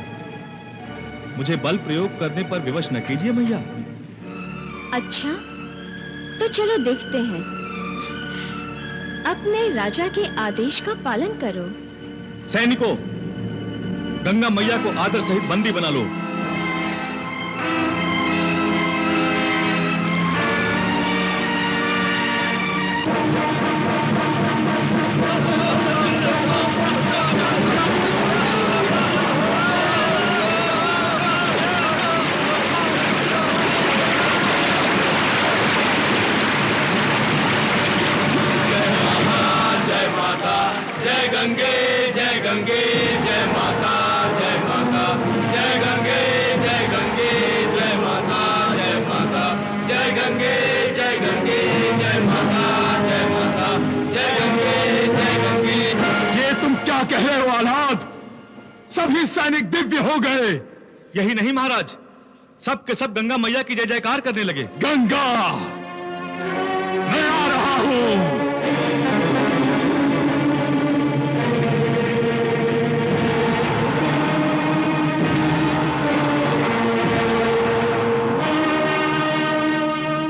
Speaker 10: मुझे बल प्रयोग करने पर विवश न कीजिए मैया।
Speaker 7: अच्छा, तो चलो देखते हैं। अपने राजा के आदेश का पालन करो।
Speaker 10: सैनिकों, गंगा मैया को आदर सहित बंदी बना लो।
Speaker 8: सभी सैनिक दिव्य हो गए।
Speaker 10: यही नहीं महाराज, सब के सब गंगा मैया की जय जयकार करने लगे।
Speaker 8: गंगा, मैं आ रहा हूं।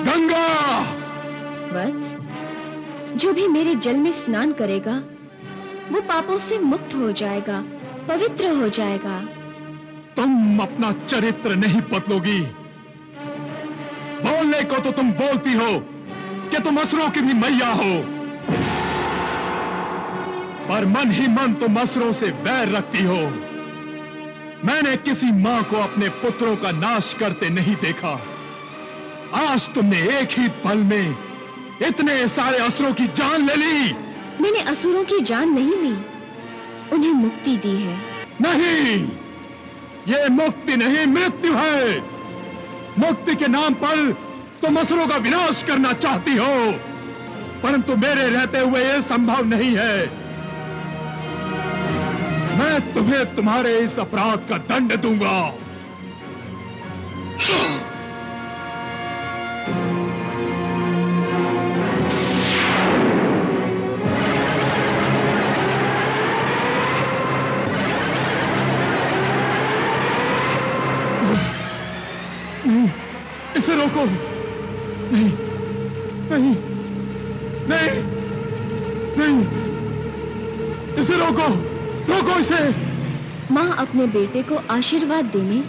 Speaker 8: गंगा!
Speaker 7: वत्स, जो भी मेरे जल में स्नान करेगा वो पापों से मुक्त हो जाएगा, पवित्र हो जाएगा।
Speaker 8: तुम अपना चरित्र नहीं बदलोगी। बोलने को तो तुम बोलती हो कि तुम असुरों की भी मैया हो, पर मन ही मन तुम असुरों से वैर रखती हो। मैंने किसी मां को अपने पुत्रों का नाश करते नहीं देखा। आज तुमने एक ही पल में इतने सारे असुरों की जान ले ली।
Speaker 7: मैंने असुरों की जान नहीं ली, उन्हें मुक्ति दी है।
Speaker 8: नहीं, ये मुक्ति नहीं, मृत्यु है। मुक्ति के नाम पर तुम असुरों का विनाश करना चाहती हो, परंतु मेरे रहते हुए यह संभव नहीं है। मैं तुम्हें तुम्हारे इस अपराध का दंड दूंगा। नहीं, इसे रोको, रोको इसे।
Speaker 7: माँ अपने बेटे को आशीर्वाद देने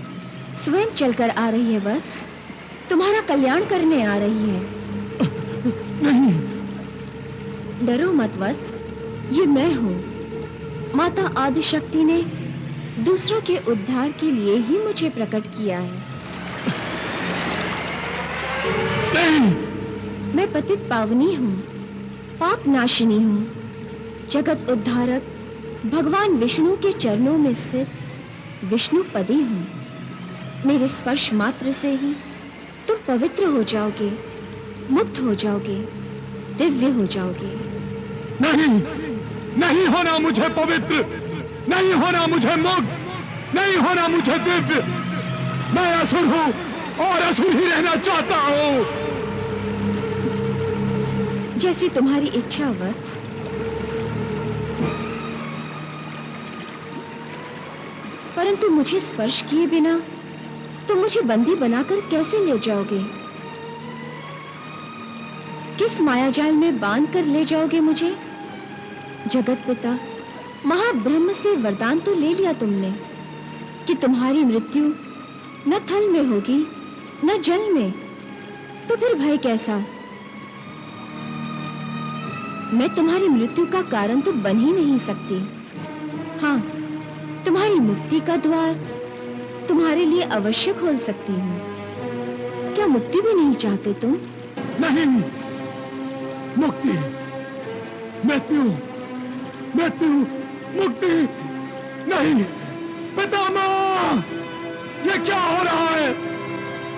Speaker 7: स्वयं चलकर आ रही है वत्स। तुम्हारा कल्याण करने आ रही है।
Speaker 8: नहीं।
Speaker 7: डरो मत वत्स, ये मैं हूँ। माता आदिशक्ति ने दूसरों के उद्धार के लिए ही मुझे प्रकट किया है।
Speaker 8: नहीं।
Speaker 7: मैं पतित पावनी हूँ, पाप नाशिनी हूँ, जगत उद्धारक भगवान विष्णु के चरणों में स्थित विष्णुपदी हूँ। मेरे स्पर्श मात्र से ही तुम पवित्र हो जाओगे, मुक्त हो जाओगे, दिव्य हो जाओगे।
Speaker 8: नहीं, नहीं होना मुझे पवित्र, नहीं होना मुझे मुक्त, नहीं होना मुझे दिव्य। मैं असुर हूँ और असुर ही रहना चाहता हूँ।
Speaker 7: जैसी तुम्हारी इच्छा वत्स। परंतु मुझे स्पर्श किए बिना तुम मुझे बंदी बनाकर कैसे ले जाओगे? किस मायाजाल में बांध कर ले जाओगे मुझे? जगत पिता महाब्रह्म से वरदान तो ले लिया तुमने कि तुम्हारी मृत्यु न थल में होगी न जल में, तो फिर भय कैसा? मैं तुम्हारी मृत्यु का कारण तो बन ही नहीं सकती। हाँ, तुम्हारी मुक्ति का द्वार तुम्हारे लिए अवश्य खोल सकती हूँ। क्या मुक्ति भी नहीं चाहते तुम?
Speaker 8: नहीं, मुक्ति, मृत्यु, मृत्यु, मुक्ति नहीं। पितामह, ये क्या हो रहा है?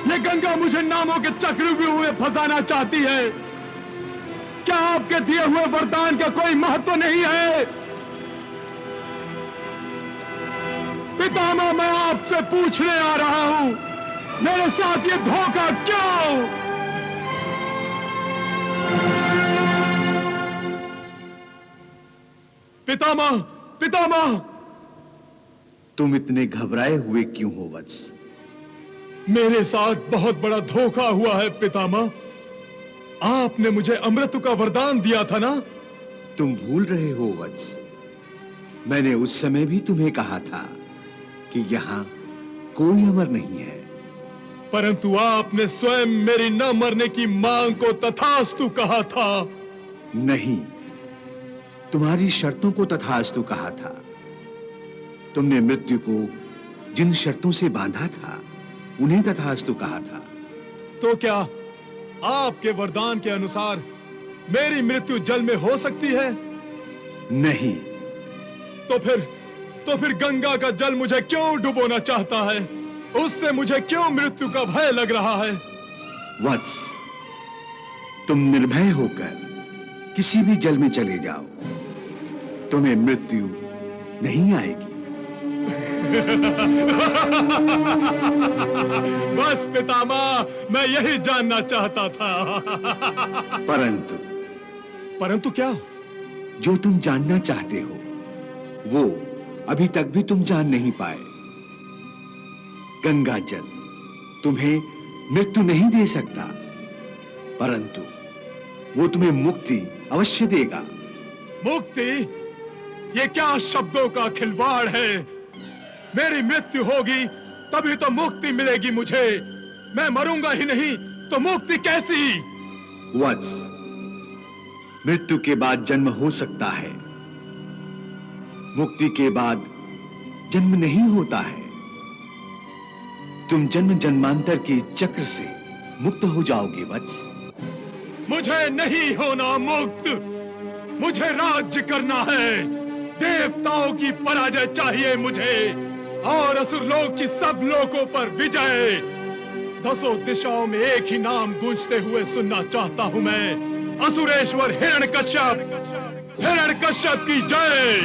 Speaker 8: ये गंगा मुझे नामों के चक्रव्यूह में फंसाना चाहती है। क्या आपके दिए हुए वरदान का कोई महत्व नहीं है? पितामह, मैं आपसे पूछने आ रहा हूं, मेरे साथ ये धोखा क्यों? पितामह, पितामह!
Speaker 6: तुम इतने घबराए हुए क्यों हो वत्स?
Speaker 3: मेरे साथ बहुत बड़ा धोखा हुआ है पितामह। आपने मुझे अमृत का वरदान दिया था ना?
Speaker 6: तुम भूल रहे हो वत्स, मैंने उस समय भी तुम्हें कहा था कि यहाँ कोई अमर नहीं है।
Speaker 3: परंतु आपने स्वयं मेरी न मरने की मांग को तथास्तु कहा था।
Speaker 6: नहीं, तुम्हारी शर्तों को तथास्तु कहा था। तुमने मृत्यु को जिन शर्तों से बांधा था उन्हें तथास्तु कहा था।
Speaker 3: तो क्या आपके वरदान के अनुसार मेरी मृत्यु जल में हो सकती है?
Speaker 6: नहीं।
Speaker 3: तो फिर गंगा का जल मुझे क्यों डुबोना चाहता है? उससे मुझे क्यों मृत्यु का भय लग रहा है?
Speaker 6: वत्स, तुम निर्भय होकर किसी भी जल में चले जाओ, तुम्हें मृत्यु नहीं आएगी।
Speaker 3: बस पितामह, मैं यही जानना चाहता था। परंतु क्या?
Speaker 6: जो तुम जानना चाहते हो वो अभी तक भी तुम जान नहीं पाए। गंगा जल तुम्हें मृत्यु नहीं दे सकता, परंतु वो तुम्हें मुक्ति अवश्य देगा।
Speaker 3: मुक्ति? ये क्या शब्दों का खिलवाड़ है? मेरी मृत्यु होगी तभी तो मुक्ति मिलेगी मुझे। मैं मरूंगा ही नहीं तो मुक्ति कैसी?
Speaker 6: वत्स, मृत्यु के बाद जन्म हो सकता है, मुक्ति के बाद जन्म नहीं होता है। तुम जन्म जन्मांतर के चक्र से मुक्त हो जाओगे वत्स।
Speaker 3: मुझे नहीं होना मुक्त, मुझे राज्य करना है। देवताओं की पराजय चाहिए मुझे और असुरलोक की सब लोकों पर विजय। 10 दिशाओं में एक ही नाम गूंजते हुए सुनना चाहता हूं मैं। असुरेश्वर हिरण्यकश्यप, हिरण्यकश्यप की जय,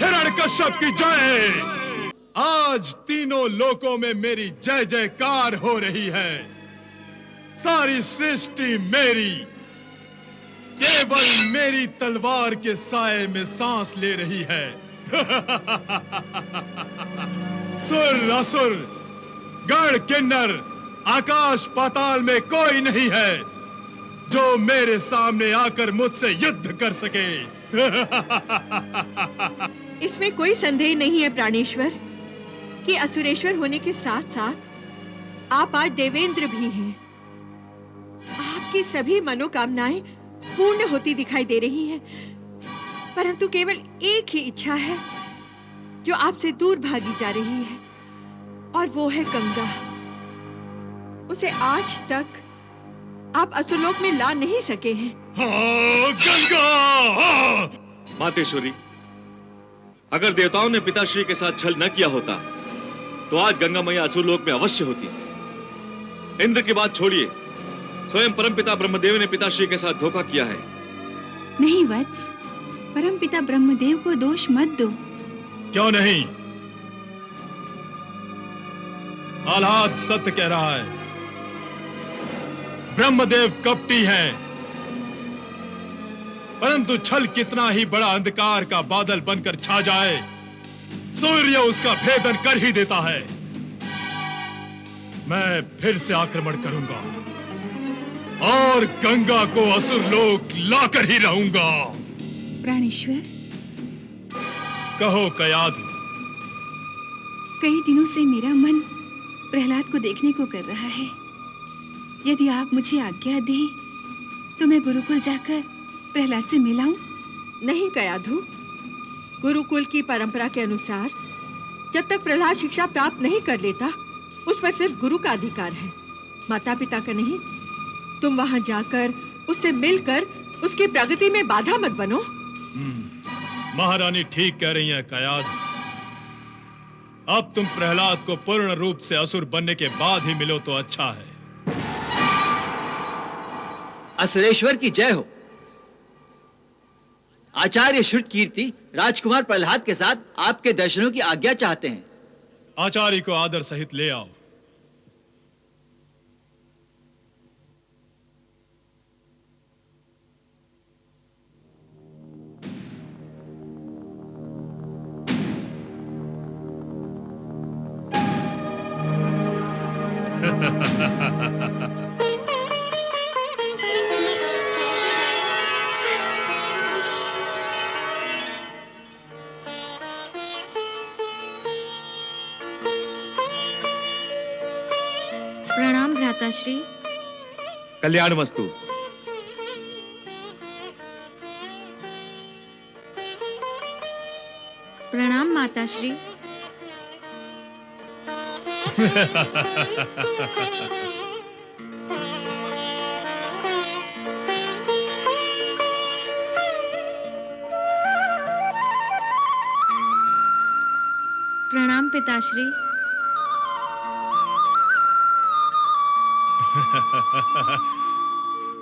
Speaker 3: हिरण्यकश्यप की जय। आज तीनों लोकों में मेरी जय जयकार हो रही है। सारी सृष्टि मेरी, केवल मेरी तलवार के साए में सांस ले रही है। सुर असुर, गण किन्नर, आकाश पाताल में कोई नहीं है जो मेरे सामने आकर मुझसे युद्ध कर सके।
Speaker 9: इसमें कोई संदेह नहीं है प्राणेश्वर कि असुरेश्वर होने के साथ साथ आप आज देवेंद्र भी हैं। आपकी सभी मनोकामनाएं पूर्ण होती दिखाई दे रही हैं, परंतु केवल एक ही इच्छा है जो आपसे दूर भागी जा रही है, और वो है गंगा। उसे आज तक आप असुरलोक में ला नहीं सके हैं।
Speaker 3: हाँ, गंगा! हाँ!
Speaker 10: मातेश्वरी, अगर देवताओं ने पिताश्री के साथ छल न किया होता तो आज गंगा मैया असुरलोक में अवश्य होती। इंद्र की बात छोड़िए, स्वयं परमपिता ब्रह्मदेव ने पिताश्री के साथ धोखा किया है।
Speaker 5: नहीं वत्स, परमपिता ब्रह्मदेव को दोष मत दो।
Speaker 3: क्यों नहीं? आह्लाद सत्य कह रहा है। ब्रह्मदेव कपटी हैं, परंतु छल कितना ही बड़ा अंधकार का बादल बनकर छा जाए, सूर्य उसका भेदन कर ही देता है। मैं फिर से आक्रमण करूंगा और गंगा को असुरलोक लाकर ही रहूंगा।
Speaker 5: प्राणेश्वर,
Speaker 3: कहो कयाधु।
Speaker 5: कई दिनों से मेरा मन प्रहलाद को देखने को कर रहा है। यदि आप मुझे आज्ञा दें तो मैं गुरुकुल जाकर प्रहलाद से मिलाऊं?
Speaker 9: नहीं कयाधु, गुरुकुल की परंपरा के अनुसार जब तक प्रहलाद शिक्षा प्राप्त नहीं कर लेता उस पर सिर्फ गुरु का अधिकार है, माता पिता का नहीं। तुम वहां जाकर उससे मिलकर उसकी प्रगति में बाधा मत बनो।
Speaker 3: महारानी ठीक कह रही हैं कयाधु। अब तुम प्रहलाद को पूर्ण रूप से असुर बनने के बाद ही मिलो तो अच्छा है।
Speaker 11: असुरेश्वर की जय हो। आचार्य श्रुत कीर्ति राजकुमार प्रहलाद के साथ आपके दर्शनों की आज्ञा चाहते हैं।
Speaker 3: आचार्य को आदर सहित ले आओ।
Speaker 2: प्रणाम भ्राताश्री।
Speaker 10: कल्याणमस्तु।
Speaker 2: प्रणाम माताश्री। प्रणाम पिताश्री।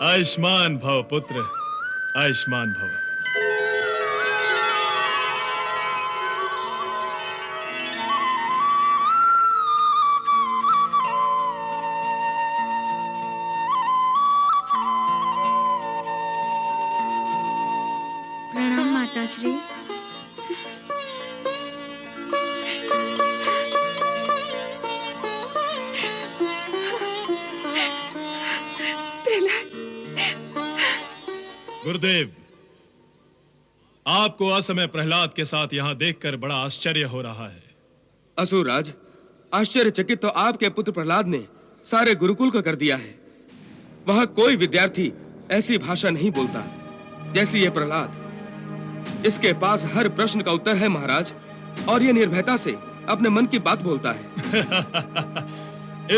Speaker 3: आयुष्मान भव पुत्र, आयुष्मान भव।
Speaker 2: प्रणाम माताश्री।
Speaker 3: गुरुदेव, आपको असमय प्रहलाद के साथ यहाँ देखकर बड़ा आश्चर्य हो रहा है।
Speaker 12: असुरराज, आश्चर्यचकित तो आपके पुत्र प्रहलाद ने सारे गुरुकुल को कर दिया है। वहां कोई विद्यार्थी ऐसी भाषा नहीं बोलता जैसी ये प्रहलाद। इसके पास हर प्रश्न का उत्तर है महाराज, और ये निर्भयता से अपने मन की बात बोलता है।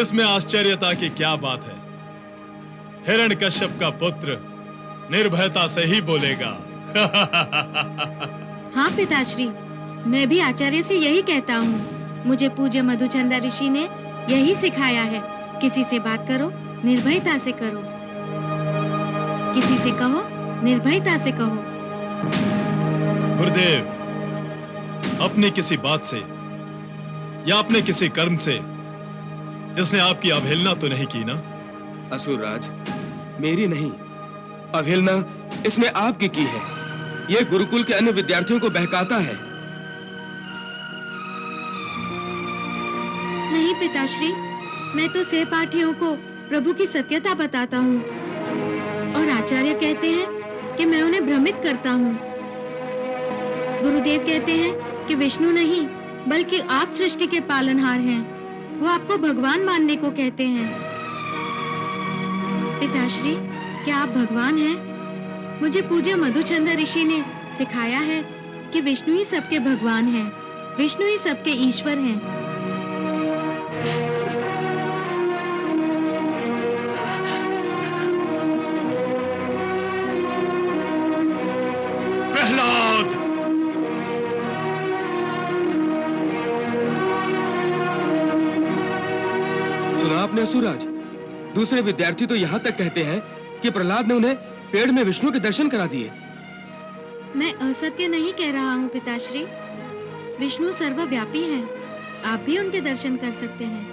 Speaker 3: इसमें आश्चर्यता की क्या बात है? हिरण्यकश्यप का पुत्र निर्भयता से ही बोलेगा।
Speaker 2: हाँ पिताश्री, मैं भी आचार्य से यही कहता हूँ। मुझे पूज्य मधुचंदा ऋषि ने यही सिखाया है, किसी से बात करो निर्भयता से करो, किसी से कहो निर्भयता से कहो।
Speaker 3: गुरुदेव, अपनी किसी बात से या अपने किसी कर्म से इसने आपकी अवहेलना तो नहीं की ना?
Speaker 12: असुरराज, मेरी नहीं, अवहेलना इसने आपकी की है। ये गुरुकुल के अन्य विद्यार्थियों को बहकाता है।
Speaker 2: नहीं पिताश्री, मैं तो सहपाठियों को प्रभु की सत्यता बताता हूँ और आचार्य कहते हैं कि मैं उन्हें भ्रमित करता हूँ। गुरुदेव कहते हैं कि विष्णु नहीं बल्कि आप सृष्टि के पालनहार हैं। वो आपको भगवान मानने को कहते हैं। पिताश्री, क्या आप भगवान हैं? मुझे पूज्य मधुचंद्र ऋषि ने सिखाया है कि विष्णु ही सबके भगवान हैं, विष्णु ही सबके ईश्वर हैं।
Speaker 3: प्रहलाद!
Speaker 12: सुना आपने असुरराज? दूसरे विद्यार्थी तो यहाँ तक कहते हैं कि प्रहलाद ने उन्हें पेड़ में विष्णु के दर्शन करा दिए।
Speaker 2: मैं असत्य नहीं कह रहा हूँ पिताश्री। विष्णु सर्वव्यापी हैं। आप भी उनके दर्शन कर सकते हैं।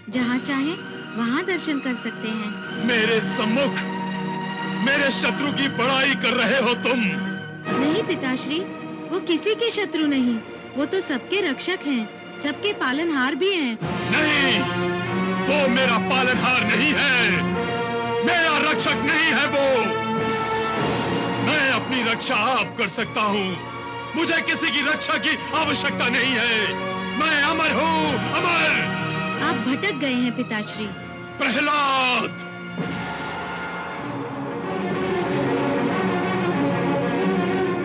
Speaker 2: जहाँ चाहे वहाँ दर्शन कर सकते हैं।
Speaker 3: मेरे सम्मुख मेरे शत्रु की बड़ाई कर रहे हो तुम।
Speaker 2: नहीं पिताश्री, वो किसी के शत्रु नहीं, वो तो सबके रक्षक हैं, सबके पालनहार भी हैं।
Speaker 3: नहीं, वो मेरा पालनहार नहीं है, मेरा रक्षक नहीं है वो। मैं अपनी रक्षा आप कर सकता हूँ, मुझे किसी की रक्षा की आवश्यकता नहीं है। मैं अमर हूँ, अमर।
Speaker 2: आप भटक गए हैं पिताश्री।
Speaker 3: प्रहलाद!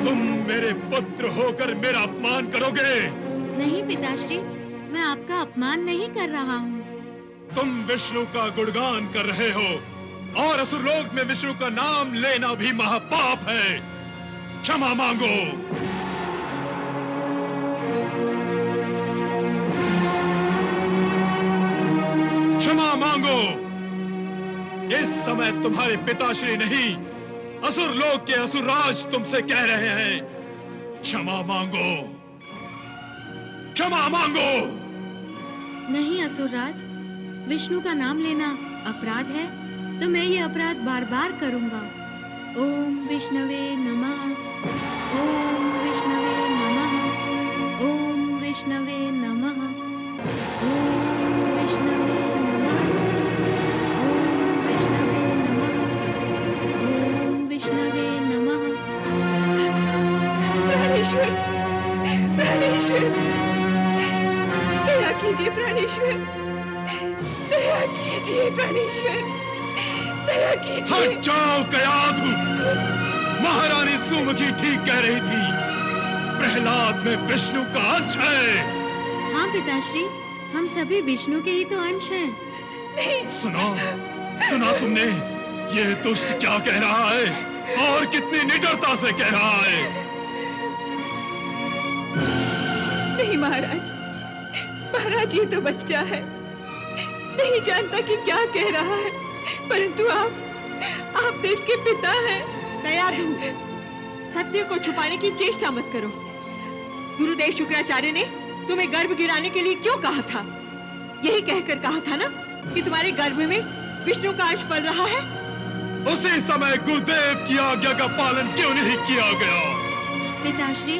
Speaker 3: तुम मेरे पुत्र होकर मेरा अपमान करोगे?
Speaker 2: नहीं पिताश्री, मैं आपका अपमान नहीं कर रहा हूँ।
Speaker 3: तुम विष्णु का गुणगान कर रहे हो और असुरलोक में विष्णु का नाम लेना भी महापाप है। क्षमा मांगो। क्षमा मांगो। इस समय तुम्हारे पिताश्री नहीं, असुरलोक के असुरराज तुमसे कह रहे हैं, क्षमा मांगो, क्षमा मांगो।
Speaker 2: नहीं असुरराज, विष्णु का नाम लेना अपराध है तो मैं ये अपराध बार बार करूंगा। ओम विष्णवे नमः, ओम विष्णवे नमः, ओम विष्णवे नमः, ओम विष्णवे नमः, ओम विष्णवे नमः, ओम विष्णवे नमः।
Speaker 9: प्राणेश्वर, प्राणेश्वर, दया कीजिए प्राणेश्वर, दया कीजिए प्राणेश्वर, दया कीजिए।
Speaker 3: हट जाओ कयाधु। महारानी सुमुखी ठीक कह रही थी, प्रहलाद में विष्णु का अंश है।
Speaker 2: हाँ पिताश्री, हम सभी विष्णु के ही तो अंश हैं।
Speaker 9: नहीं।
Speaker 3: सुना तुमने ये दुष्ट क्या कह रहा है और कितनी निडरता से कह रहा है।
Speaker 9: नहीं महाराज, महाराज ये तो बच्चा है, नहीं जानता कि क्या कह रहा है, परंतु आप देश के पिता हैं।
Speaker 13: कयाधु, सत्य को छुपाने की चेष्टा मत करो। गुरुदेव शुक्राचार्य ने तुम्हें गर्भ गिराने के लिए क्यों कहा था? यही कहकर कहा था ना कि तुम्हारे गर्भ में विष्णु का अंश पल रहा है।
Speaker 3: उसी समय गुरुदेव की आज्ञा का पालन क्यों नहीं किया गया?
Speaker 2: पिताश्री,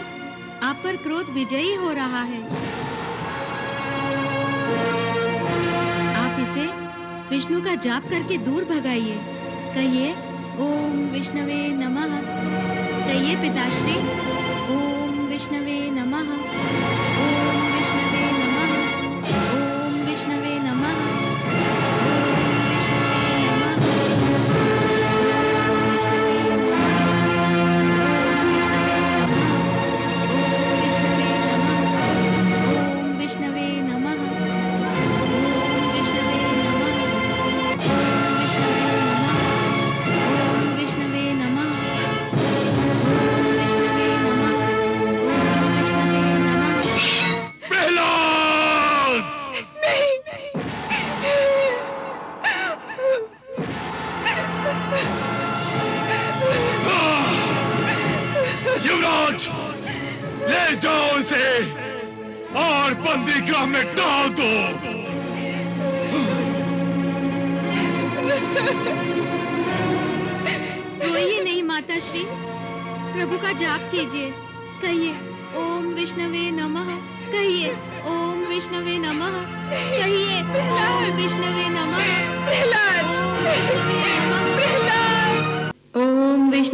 Speaker 2: आप पर क्रोध विजयी हो रहा है। आप इसे विष्णु का जाप करके दूर भगाइए। कहिए ओम विष्णवे नमः। कहिए पिताश्री, ओम विष्णवे नमः, ओम विष्णवे नमः, ओम विष्णवे नमः, ओम विष्णवे नमः, ओम विष्णवे नमः, ओम विष्णवे नमः, ओम विष्णवे नमः, ओम विष्णवे नमः, ओम विष्णवे नमः, ओम विष्णवे नमः, ओम विष्णवे नमः, ओम विष्णवे नमः, ओम विष्णवे नमः।
Speaker 3: प्रहलाद! युवराज, ले जाओ इसे और बंदी गृह में डाल दो।
Speaker 2: रोइए नहीं माता श्री, प्रभु का जाप कीजिए। कहिए ओम विष्णवे नमः। कहिए ओम विष्णवे नमः। कहिए ओम विष्णवे नमः।
Speaker 9: प्रहलाद,
Speaker 2: ओम विष्णवे नमः।
Speaker 9: प्रहलाद।
Speaker 2: ओम विष्णवे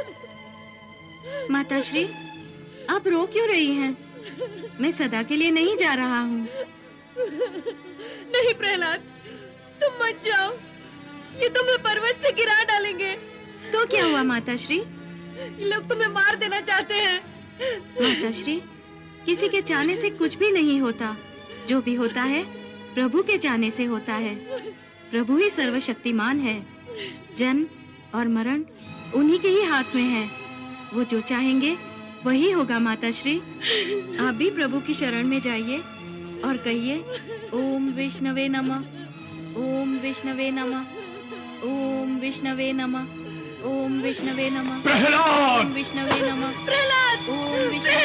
Speaker 2: माताश्री, आप रो क्यों रही हैं? मैं सदा के लिए नहीं जा रहा हूँ।
Speaker 9: नहीं प्रहलाद, तुम मत जाओ, ये तुम्हें पर्वत से गिरा डालेंगे।
Speaker 2: तो क्या हुआ माताश्री?
Speaker 9: ये लोग तुम्हें मार देना चाहते हैं।
Speaker 2: माताश्री, किसी के चाहने से कुछ भी नहीं होता। जो भी होता है प्रभु के चाहने से होता है। प्रभु ही सर्वशक्तिमान है। जन्म और मरण उन्हीं के ही हाथ में है। वो जो चाहेंगे वही होगा। माताश्री, आप भी प्रभु की शरण में जाइए और कहिए, ओम विष्णवे नमः, ओम विष्णवे नमः, ओम विष्णवे नमः, ओम विष्णवे नमः,
Speaker 8: प्रहलाद!
Speaker 2: ओम विष्णवे नमः,
Speaker 9: प्रहलाद!
Speaker 2: ओम विष्णवे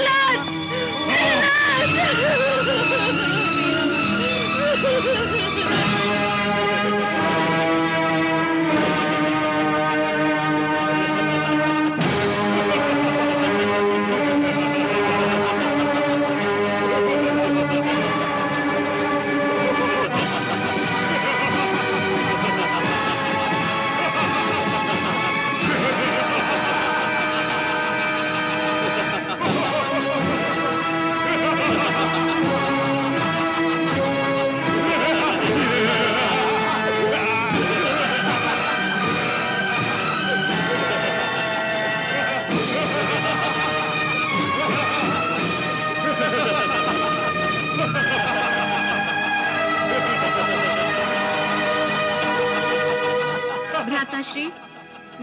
Speaker 2: भ्राताश्री,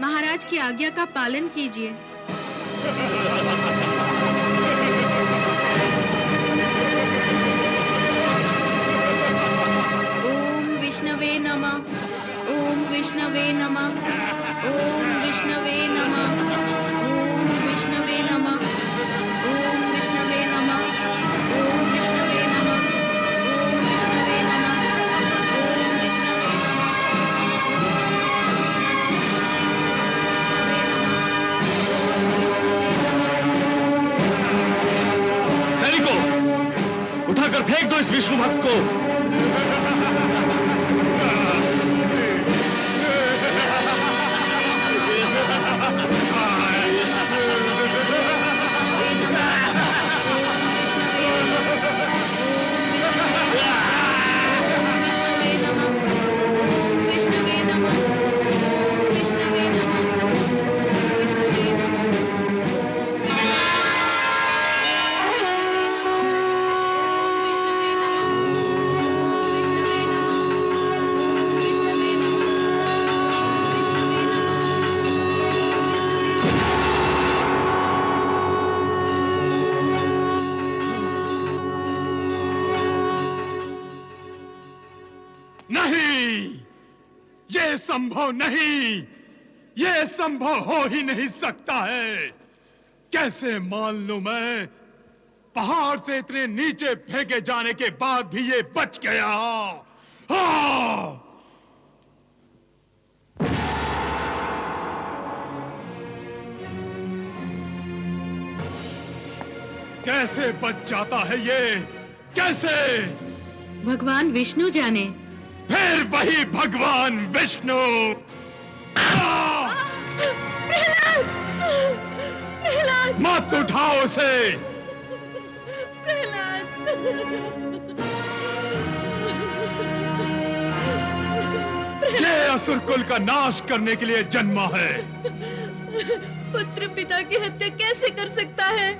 Speaker 2: महाराज की आज्ञा का पालन कीजिए। ओम विष्णवे नमः, ओम विष्णवे नमः, ओम विष्णवे नमः, ओम विष्णवे नमः, ओम विष्णवे नमः, ओम विष्णवे नमः, ओम विष्णवे नमः, ओम विष्णवे नमः।
Speaker 4: सैनिकों, उठाकर फेंक दो इस विष्णु भक्त को।
Speaker 8: संभव नहीं, ये संभव हो ही नहीं सकता है। कैसे मान लूं मैं, पहाड़ से इतने नीचे फेंके जाने के बाद भी ये बच गया। हाँ! कैसे बच जाता है ये, कैसे?
Speaker 2: भगवान विष्णु जाने।
Speaker 8: फिर वही भगवान विष्णु।
Speaker 9: प्रहलाद! प्रहलाद!
Speaker 8: मत उठाओ उसे।
Speaker 9: प्रहलाद!
Speaker 8: ये असुर कुल का नाश करने के लिए जन्मा है।
Speaker 9: पुत्र पिता की हत्या कैसे कर सकता है?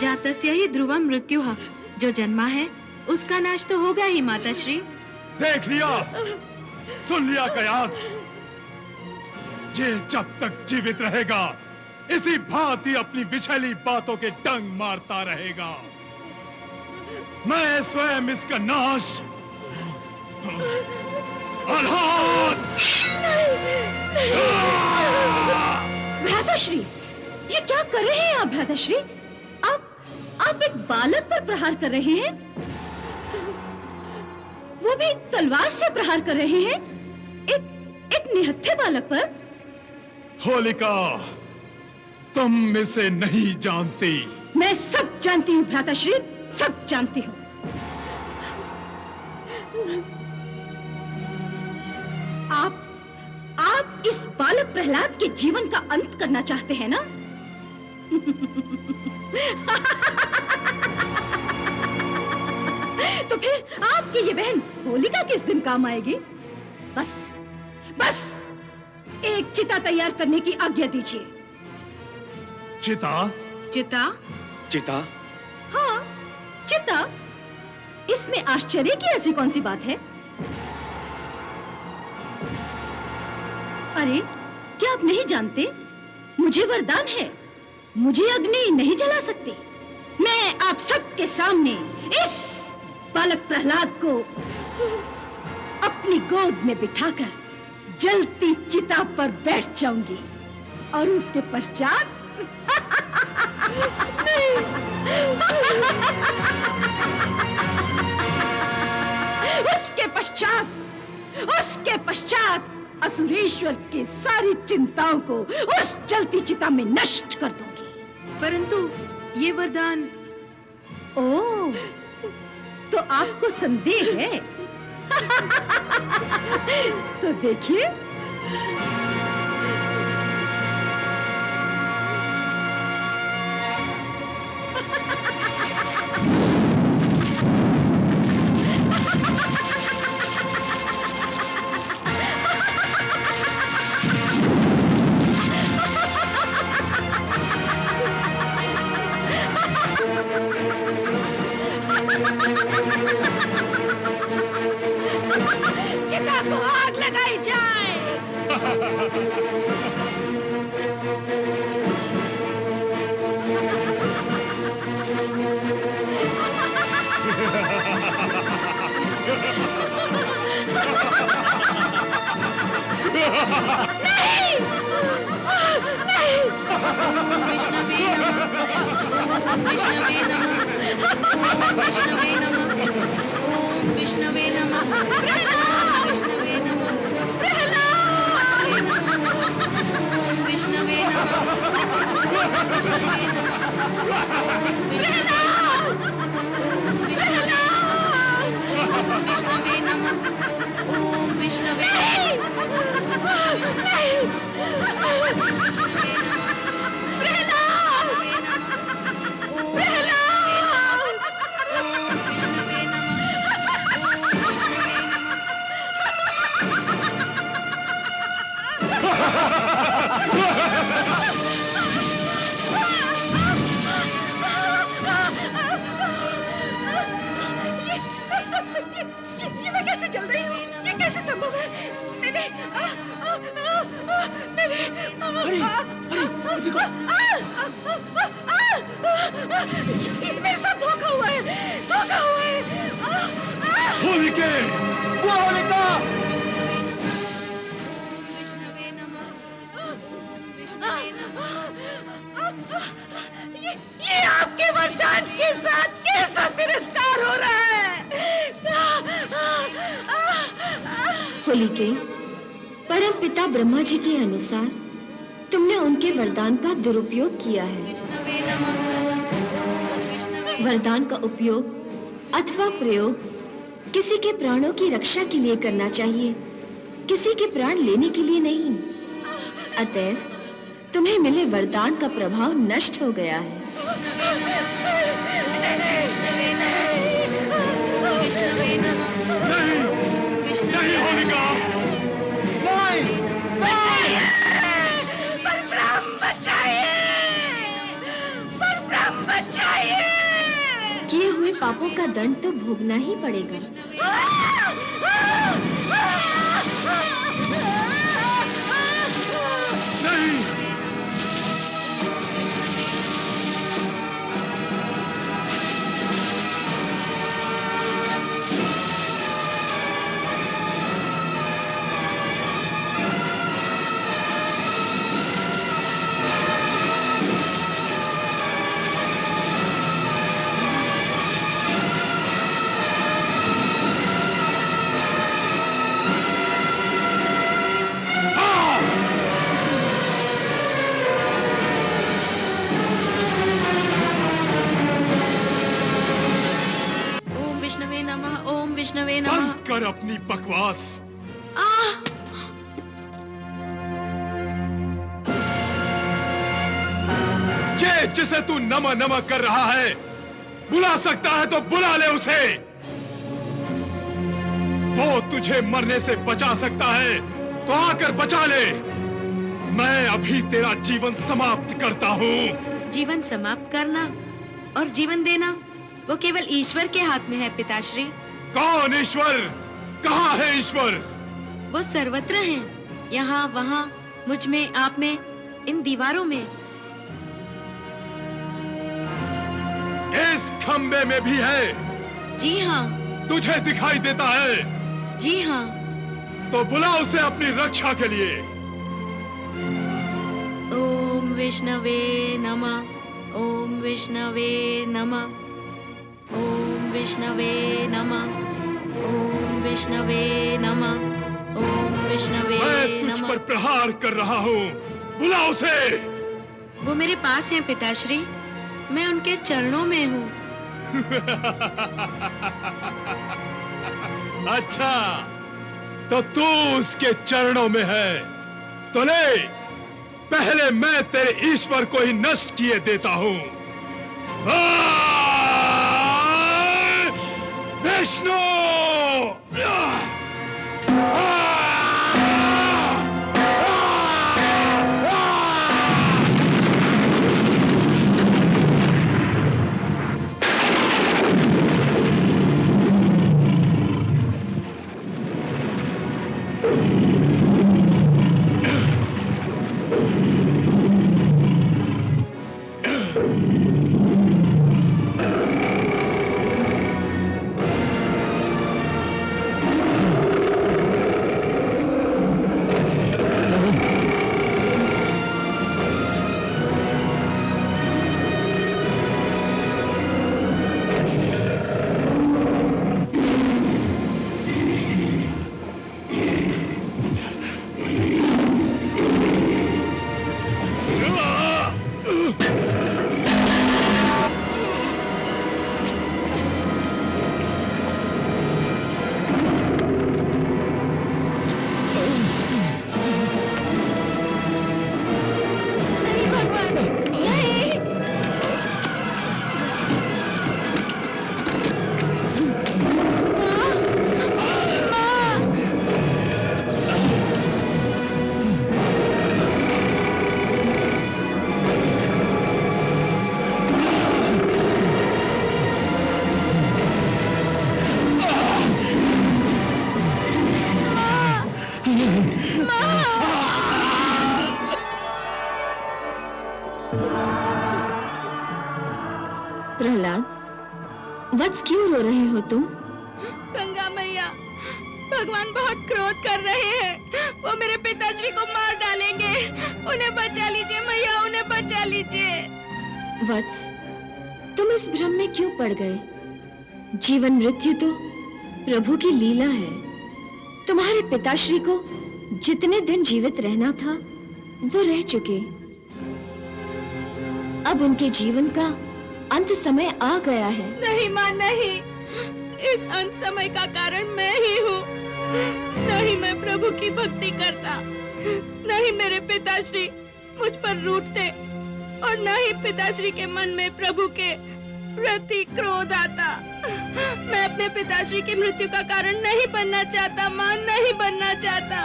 Speaker 2: जातस्य ही ध्रुवम मृत्युः, जो जन्मा है उसका नाश तो होगा ही माताश्री।
Speaker 8: देख लिया, सुन लिया कयाद। ये जब तक जीवित रहेगा इसी भांति अपनी विषैली बातों के डंग मारता रहेगा। मैं स्वयं इसका नाश
Speaker 7: भ्राताश्री, ये क्या कर रहे हैं आप भ्राताश्री? आप एक बालक पर प्रहार कर रहे हैं, वो भी तलवार से प्रहार कर रहे हैं, एक निहत्थे बालक पर।
Speaker 3: होलिका, तुम इसे नहीं जानती।
Speaker 14: मैं सब जानती हूँ भ्राताश्री, सब जानती हूँ। आप इस बालक प्रहलाद के जीवन का अंत करना चाहते हैं ना? तो फिर आपकी ये बहन होलिका किस दिन काम आएगी? बस एक चिता तैयार करने की आज्ञा दीजिए।
Speaker 3: चिता?
Speaker 2: चिता?
Speaker 12: चिता?
Speaker 14: हाँ, चिता। इसमें आश्चर्य की ऐसी कौन सी बात है? अरे, क्या आप नहीं जानते? मुझे वरदान है, मुझे अग्नि नहीं जला सकती। मैं आप सबके सामने इस बालक प्रहलाद को अपनी गोद में बिठाकर जलती चिता पर बैठ जाऊंगी और उसके पश्चात उसके पश्चात असुरेश्वर की सारी चिंताओं को उस जलती चिता में नष्ट कर दूंगी।
Speaker 2: परंतु ये वरदान।
Speaker 14: ओह, तो आपको संदेह है? तो देखिए। चिता को आग लगाई जाए। नहीं, नहीं।
Speaker 2: ओम विष्णवे नमः। ओम विष्णवे नमः। ओम विष्णवे नमः। ओम विष्णवे नमः। ओम विष्णवे नमः। ओम विष्णवे नमः। ओम विष्णवे नमः। ओम विष्णवे
Speaker 14: ये मैं कैसे चल रही हूँ? ये कैसे संभव है? मेरे साथ धोखा हुआ है, धोखा हुआ है।
Speaker 3: होलिके!
Speaker 12: वो होलिका!
Speaker 14: ये आपके वरदान के साथ कैसा तिरस्कार हो रहा है?
Speaker 7: होलिके, परम पिता ब्रह्मा जी के अनुसार तुमने उनके वरदान का दुरुपयोग किया है। वरदान का उपयोग अथवा प्रयोग किसी के प्राणों की रक्षा के लिए करना चाहिए, किसी के प्राण लेने के लिए नहीं। अतएव तुम्हें मिले वरदान का प्रभाव नष्ट हो गया है।
Speaker 3: नहीं होलिका! नहीं!
Speaker 14: परब्रह्म बचाइए! परब्रह्म बचाइए!
Speaker 7: किए हुए पापों का दंड तो भोगना ही पड़ेगा।
Speaker 3: नहीं!
Speaker 2: विष्णवे नमः।
Speaker 3: बंद कर अपनी बकवास। ये जिसे तू नम नम कर रहा है, बुला सकता है तो बुला ले उसे। वो तुझे मरने से बचा सकता है तो आकर बचा ले। मैं अभी तेरा जीवन समाप्त करता हूँ।
Speaker 2: जीवन समाप्त करना और जीवन देना वो केवल ईश्वर के हाथ में है पिताश्री।
Speaker 3: कौन ईश्वर? कहाँ है ईश्वर?
Speaker 2: वो सर्वत्र हैं, यहाँ वहाँ, मुझ में, आप में, इन दीवारों में।
Speaker 3: इस खंबे में भी है?
Speaker 2: जी हाँ।
Speaker 3: तुझे दिखाई देता है?
Speaker 2: जी हाँ।
Speaker 3: तो बुला उसे अपनी रक्षा के लिए।
Speaker 2: ओम विष्णवे नमः। ओम विष्णवे नमः। ओम विष्णवे नमः। ओम विष्णवे नमः। ओम विष्णवे नमः।
Speaker 3: मैं तुझ पर प्रहार कर रहा हूँ, बुला उसे।
Speaker 2: वो मेरे पास हैं पिताश्री, मैं उनके चरणों में हूँ।
Speaker 3: अच्छा, तो तू उसके चरणों में है, तो ले, पहले मैं तेरे ईश्वर को ही नष्ट किए देता हूँ। विष्णु!
Speaker 7: प्रहलाद, वत्स क्यों रो रहे हो तुम?
Speaker 9: गंगा मैया, भगवान बहुत क्रोध कर रहे हैं। वो मेरे पिताश्री को मार डालेंगे। उन्हें बचा लीजिए मैया, उन्हें बचा लीजिए।
Speaker 7: वत्स, तुम इस भ्रम में क्यों पड़ गए? जीवन मृत्यु तो प्रभु की लीला है। तुम्हारे पिताश्री को जितने दिन जीवित रहना था वो रह चुके। अब उनके जीवन का अंत समय आ गया है।
Speaker 9: नहीं मां, नहीं, इस अंत समय का कारण मैं ही हूँ। नहीं मैं प्रभु की भक्ति करता, नहीं मेरे पिताश्री मुझ पर रूठते, और न ही पिताश्री के मन में प्रभु के प्रति क्रोध आता। मैं अपने पिताश्री की मृत्यु का कारण नहीं बनना चाहता मां, नहीं बनना चाहता।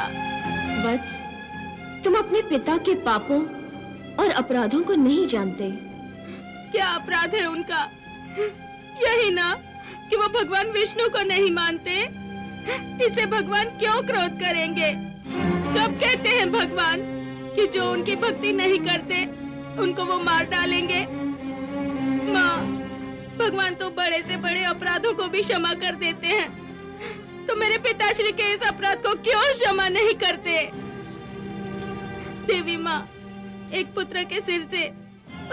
Speaker 7: वत्स, तुम अपने पिता के पापों और अपराधों को नहीं जानते।
Speaker 9: क्या अपराध है उनका? यही ना कि वो भगवान विष्णु को नहीं मानते। इसे भगवान क्यों क्रोध करेंगे? कब कहते हैं भगवान कि जो उनकी भक्ति नहीं करते उनको वो मार डालेंगे? माँ, भगवान तो बड़े से बड़े अपराधों को भी क्षमा कर देते हैं, तो मेरे पिताश्री के इस अपराध को क्यों क्षमा नहीं करते? देवी माँ, एक पुत्र के सिर से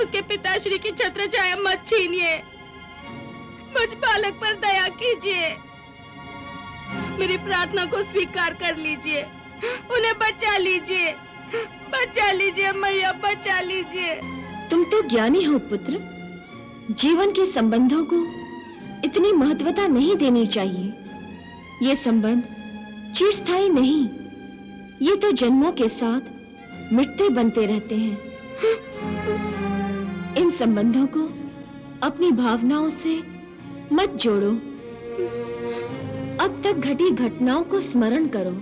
Speaker 9: उसके पिताश्री की छत्र छाया मत छीनिए। मुझ बालक पर दया कीजिए। मेरी प्रार्थना को स्वीकार कर लीजिए। उन्हें बचा लीजिए, बचा लीजिए मैया, बचा लीजिए।
Speaker 7: तुम तो ज्ञानी हो पुत्र, जीवन के संबंधों को इतनी महत्वता नहीं देनी चाहिए। ये संबंध चिरस्थायी नहीं, ये तो जन्मों के साथ मिटते बनते रहते हैं। इन संबंधों को अपनी भावनाओं से मत जोड़ो। अब तक घटी घटनाओं को स्मरण करो।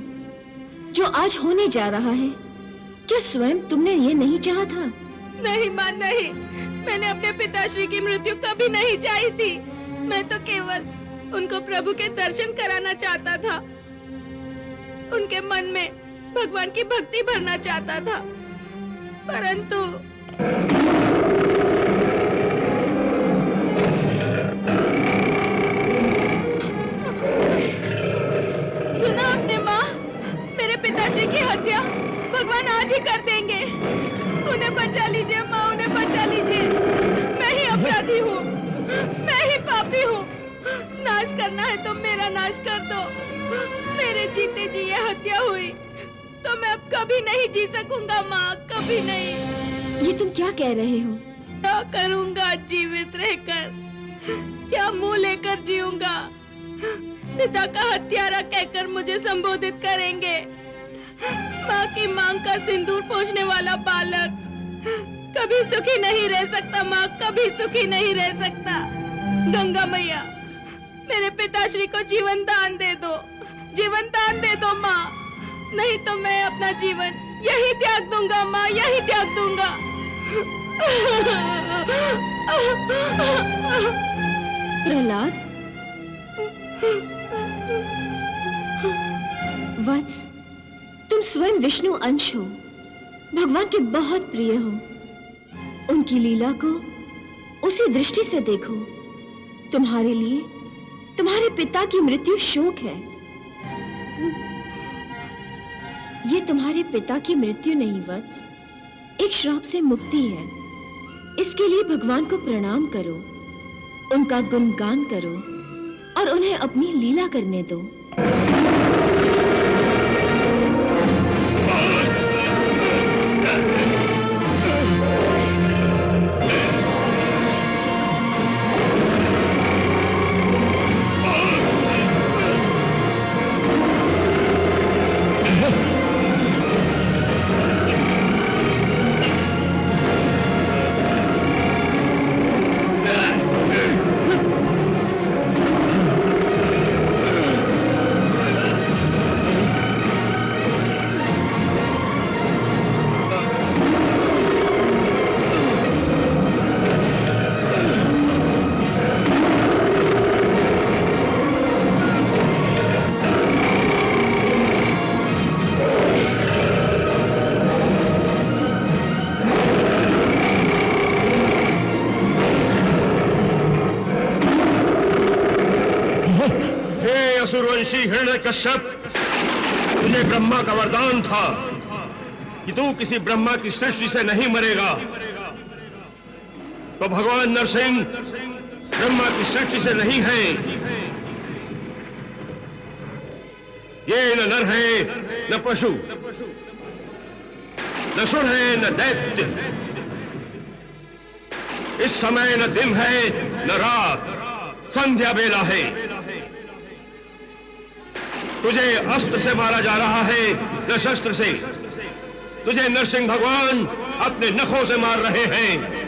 Speaker 7: जो आज होने जा रहा है, क्या स्वयं तुमने ये नहीं चाहा था?
Speaker 2: नहीं मां, नहीं। मैंने अपने पिताश्री की मृत्यु कभी नहीं चाही थी। मैं तो केवल उनको प्रभु के दर्शन कराना चाहता था। उनके मन में भगवान की भक्ति भरना चाहता था। परंतु सुना आपने माँ? मेरे पिताश्री की हत्या भगवान आज ही कर देंगे। उन्हें बचा लीजिए माँ, उन्हें बचा लीजिए। मैं ही अपराधी हूँ, मैं ही पापी हूँ। नाश करना है तो मेरा नाश कर दो। मेरे जीते जी ये हत्या हुई तो मैं अब कभी नहीं जी सकूंगा माँ, कभी नहीं।
Speaker 7: ये तुम क्या कह रहे हो?
Speaker 2: क्या करूंगा जीवित रहकर? क्या मुंह लेकर जीऊंगा? पिता का हत्यारा कहकर मुझे संबोधित करेंगे। माँ की मांग का सिंदूर पोंछने वाला बालक कभी सुखी नहीं रह सकता माँ, कभी सुखी नहीं रह सकता। गंगा मैया, मेरे पिताश्री को जीवन दान दे दो, जीवन दान दे दो माँ, नहीं तो मैं अपना जीवन यही त्याग दूंगा माँ, यही त्याग दूंगा।
Speaker 7: प्रहलाद, वत्स, तुम स्वयं विष्णु अंश हो, भगवान के बहुत प्रिय हो। उनकी लीला को उसी दृष्टि से देखो। तुम्हारे लिए तुम्हारे पिता की मृत्यु शोक है। ये तुम्हारे पिता की मृत्यु नहीं वत्स, एक श्राप से मुक्ति है। इसके लिए भगवान को प्रणाम करो, उनका गुणगान करो और उन्हें अपनी लीला करने दो।
Speaker 4: असुरवंशी हिरण्यकश्यप, तुझे ब्रह्मा का वरदान था कि तू किसी ब्रह्मा की सृष्टि से नहीं मरेगा। तो भगवान नरसिंह ब्रह्मा की सृष्टि से नहीं है। ये न नर है न पशु, न सुर है न दैत्य। इस समय न दिन है न रात, संध्या बेला है। तुझे अस्त्र से मारा जा रहा है न शस्त्र से। तुझे नरसिंह भगवान अपने नखों से मार रहे हैं।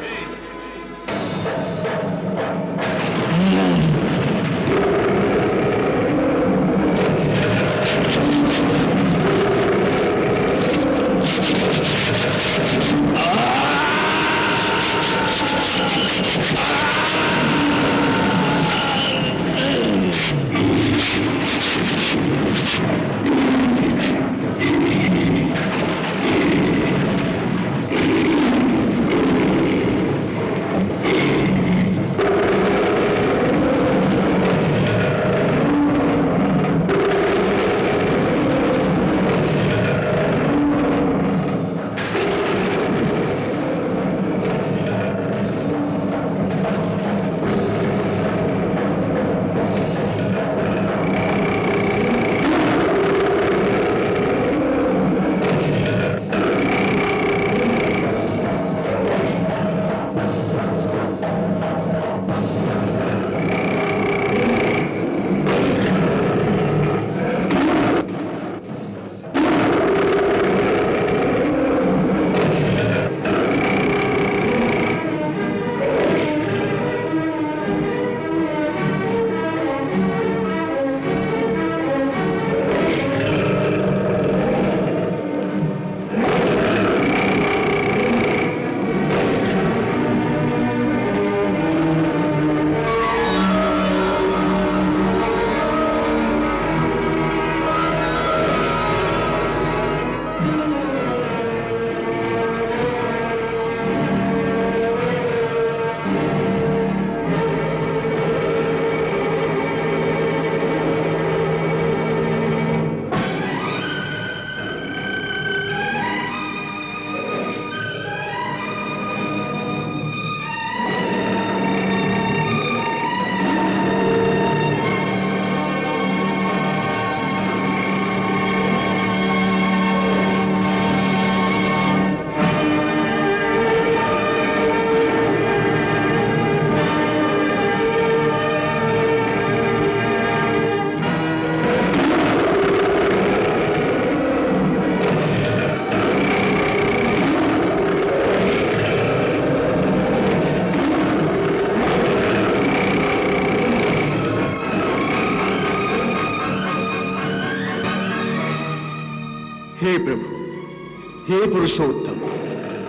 Speaker 6: हे पुरुषोत्तम,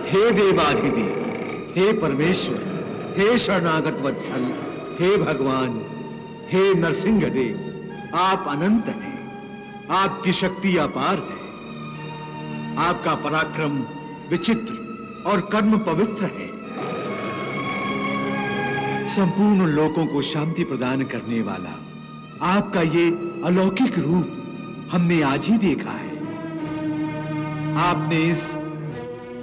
Speaker 6: हे देवाधिदेव, हे परमेश्वर, हे शरणागत वत्सल, हे भगवान, हे नरसिंहदेव, आप अनंत हैं, आपकी शक्ति अपार है, आपका पराक्रम विचित्र और कर्म पवित्र है। संपूर्ण लोकों को शांति प्रदान करने वाला आपका ये अलौकिक रूप हमने आज ही देखा है। आपने इस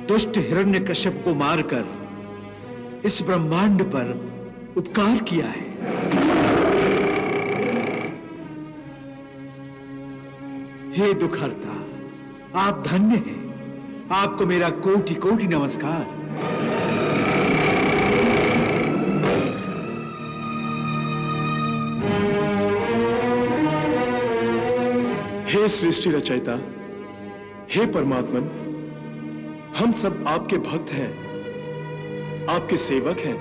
Speaker 6: दुष्ट हिरण्यकश्यप को मारकर इस ब्रह्मांड पर उपकार किया है। हे दुखहर्ता, आप धन्य हैं, आपको मेरा कोटि कोटि नमस्कार।
Speaker 3: हे सृष्टि रचयिता, हे परमात्मन, हम सब आपके भक्त हैं, आपके सेवक हैं।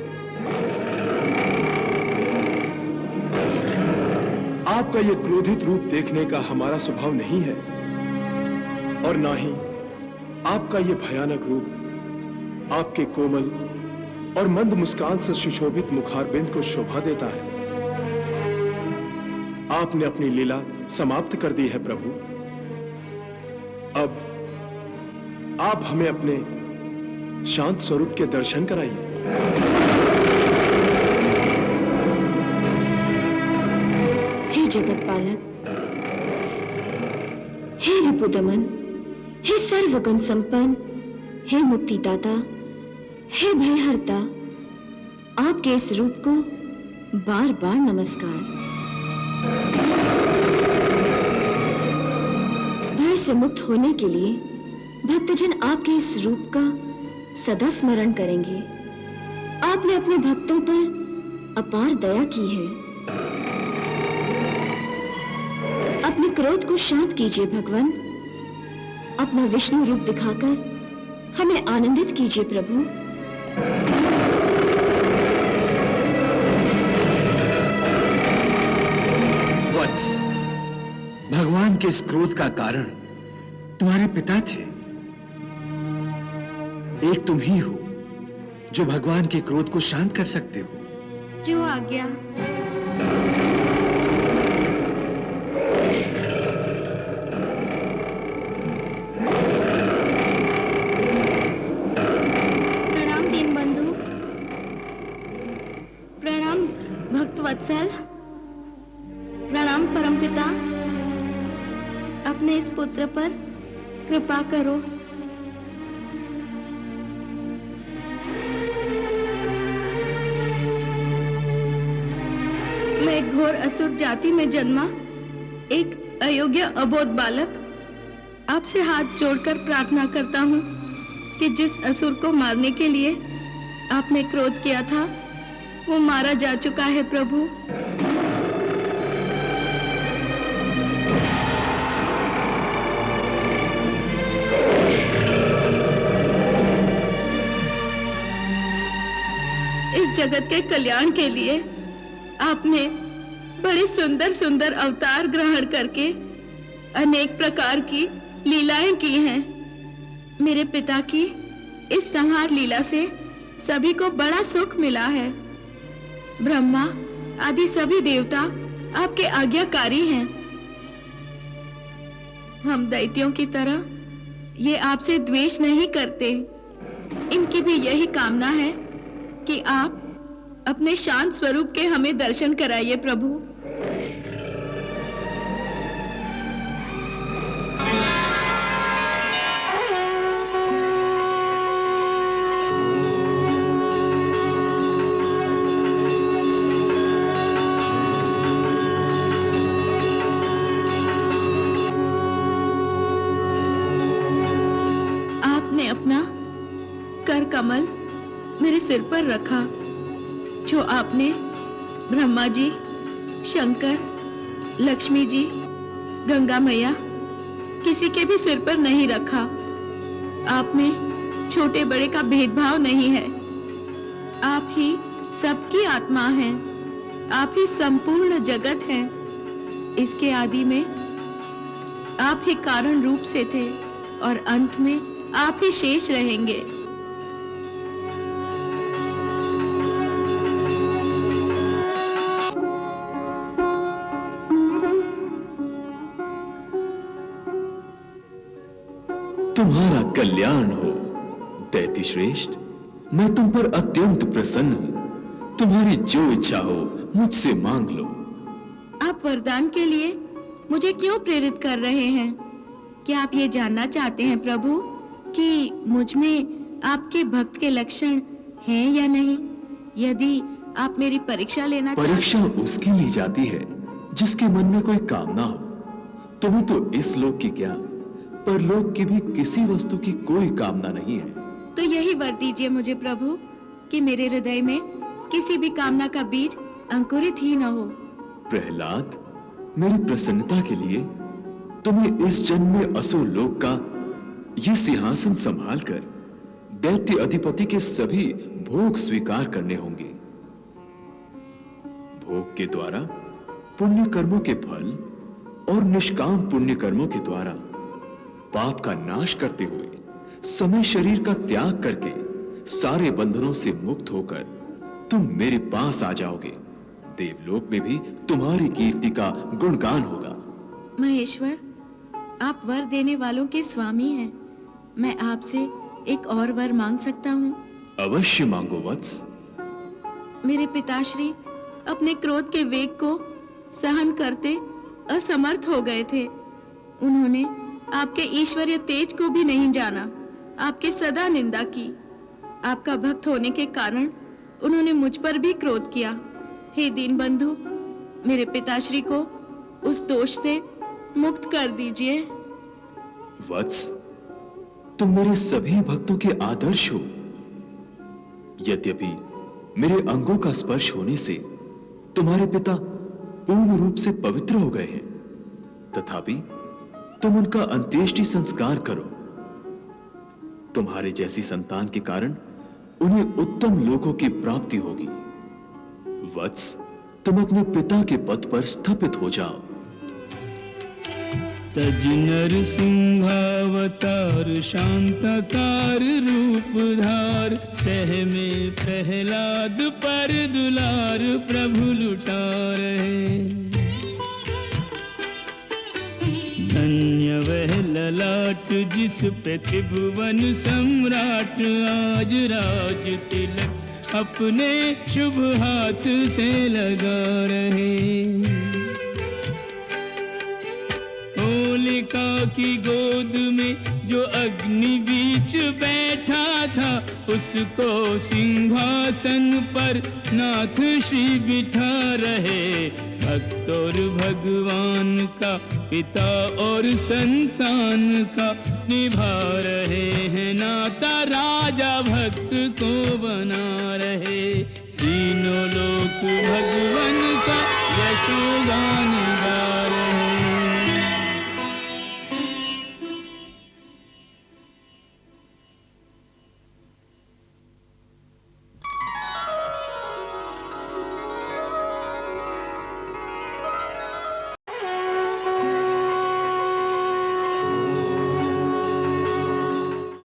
Speaker 3: आपका यह क्रोधित रूप देखने का हमारा स्वभाव नहीं है और ना ही आपका यह भयानक रूप आपके कोमल और मंद मुस्कान से सुशोभित मुखारबिंद को शोभा देता है। आपने अपनी लीला समाप्त कर दी है प्रभु। अब आप हमें अपने शांत स्वरूप के दर्शन कराइए।
Speaker 7: हे जगतपालक, हे रिपुदमन, हे सर्वगुण संपन्न, हे मुक्तिदाता, हे भयहर्ता, आपके इस रूप को बार बार नमस्कार। भय से मुक्त होने के लिए भक्तजन आपके इस रूप का सदा स्मरण करेंगे। आपने अपने भक्तों पर अपार दया की है। अपने क्रोध को शांत कीजिए भगवान। अपना विष्णु रूप दिखाकर हमें आनंदित कीजिए प्रभु।
Speaker 6: वत्स, भगवान के इस क्रोध का कारण तुम्हारे पिता थे। एक तुम ही हो जो भगवान के क्रोध को शांत कर सकते हो।
Speaker 2: जो आज्ञा। प्रणाम दीनबंधु, प्रणाम भक्तवत्सल, प्रणाम परमपिता। अपने इस पुत्र पर कृपा करो। मैं घोर असुर जाति में जन्मा एक अयोग्य अबोध बालक आपसे हाथ जोड़कर प्रार्थना करता हूँ कि जिस असुर को मारने के लिए आपने क्रोध किया था वो मारा जा चुका है प्रभु। इस जगत के कल्याण के लिए आपने बड़े सुंदर सुंदर अवतार ग्रहण करके अनेक प्रकार की लीलाएं की हैं। मेरे पिता की इस संहार लीला से सभी को बड़ा सुख मिला है। ब्रह्मा आदि सभी देवता आपके आज्ञाकारी हैं। हम दैत्यों की तरह ये आपसे द्वेष नहीं करते। इनकी भी यही कामना है कि आप अपने शांत स्वरूप के हमें दर्शन कराइए प्रभु। आपने अपना कर कमल मेरे सिर पर रखा, जो आपने ब्रह्मा जी, शंकर, लक्ष्मी जी, गंगा मैया किसी के भी सिर पर नहीं रखा। आप में छोटे बड़े का भेदभाव नहीं है। आप ही सबकी आत्मा हैं। आप ही संपूर्ण जगत हैं। इसके आदि में आप ही कारण रूप से थे और अंत में आप ही शेष रहेंगे।
Speaker 1: तुम्हारा कल्याण हो दैत्य श्रेष्ठ। मैं तुम पर अत्यंत प्रसन्न हूं। तुम्हारी जो इच्छा हो मुझसे मांग लो।
Speaker 2: आप वरदान के लिए मुझे क्यों प्रेरित कर रहे हैं? क्या आप ये जानना चाहते हैं प्रभु कि मुझ में आपके भक्त के लक्षण हैं या नहीं? यदि आप मेरी परीक्षा लेना
Speaker 1: परीक्षा उसकी ली जाती है जिसके मन में कोई कामना हो। तुम्हें तो इस लोक की क्या परलोक की भी किसी वस्तु की कोई कामना नहीं है।
Speaker 2: तो यही वर दीजिए मुझे प्रभु कि मेरे हृदय में किसी भी कामना का बीज अंकुरित ही न हो।
Speaker 1: प्रहलाद, मेरी प्रसन्नता के लिए तुम्हें इस जन्म में असुर लोक का ये सिंहासन संभालकर दैत्य अधिपति के सभी भोग स्वीकार करने होंगे। भोग के द्वारा पुण्य कर्मों के फल और निष्काम पुण्य कर्मों के द्वारा पाप का नाश करते हुए समय शरीर का त्याग करके सारे बंधनों से मुक्त होकर तुम मेरे पास आ जाओगे। देवलोक में भी तुम्हारी कीर्ति का गुणगान होगा।
Speaker 2: महेश्वर, आप वर देने वालों के स्वामी हैं। मैं आपसे एक और वर मांग सकता हूँ?
Speaker 1: अवश्य मांगो वत्स।
Speaker 2: मेरे पिताश्री अपने क्रोध के वेग को सहन करते असमर्थ हो गए थे। उन्होंने आपके ईश्वरीय तेज को भी नहीं जाना, आपकी सदा निंदा की। आपका भक्त होने के कारण उन्होंने मुझ पर भी क्रोध किया। हे दीनबंधु, मेरे पिताश्री को उस दोष से मुक्त कर दीजिए।
Speaker 1: वत्स, तुम मेरे सभी भक्तों के आदर्श हो। यद्यपि मेरे अंगों का स्पर्श होने से तुम्हारे पिता पूर्ण रूप से पवित्र हो गए हैं, तथापि तुम उनका अंत्येष्टि संस्कार करो। तुम्हारे जैसी संतान के कारण उन्हें उत्तम लोकों की प्राप्ति होगी। वत्स, तुम अपने पिता के पद पर स्थापित हो जाओ।
Speaker 15: तज नरसिंहावतार शांतकार रूप धार, सह में प्रहलाद पर दुलार प्रभु लुटा रहे। धन्य वह ललाट जिस पे त्रिभुवन सम्राट आज राज तिलक अपने शुभ हाथ से लगा रहे। होलिका की गोद में जो अग्नि बीच बैठा था, उसको सिंहासन पर नाथ श्री बिठा रहे। भक्त और भगवान का, पिता और संतान का निभा रहे हैं नाता। राजा भक्त को बना रहे, तीनों लोक भगवान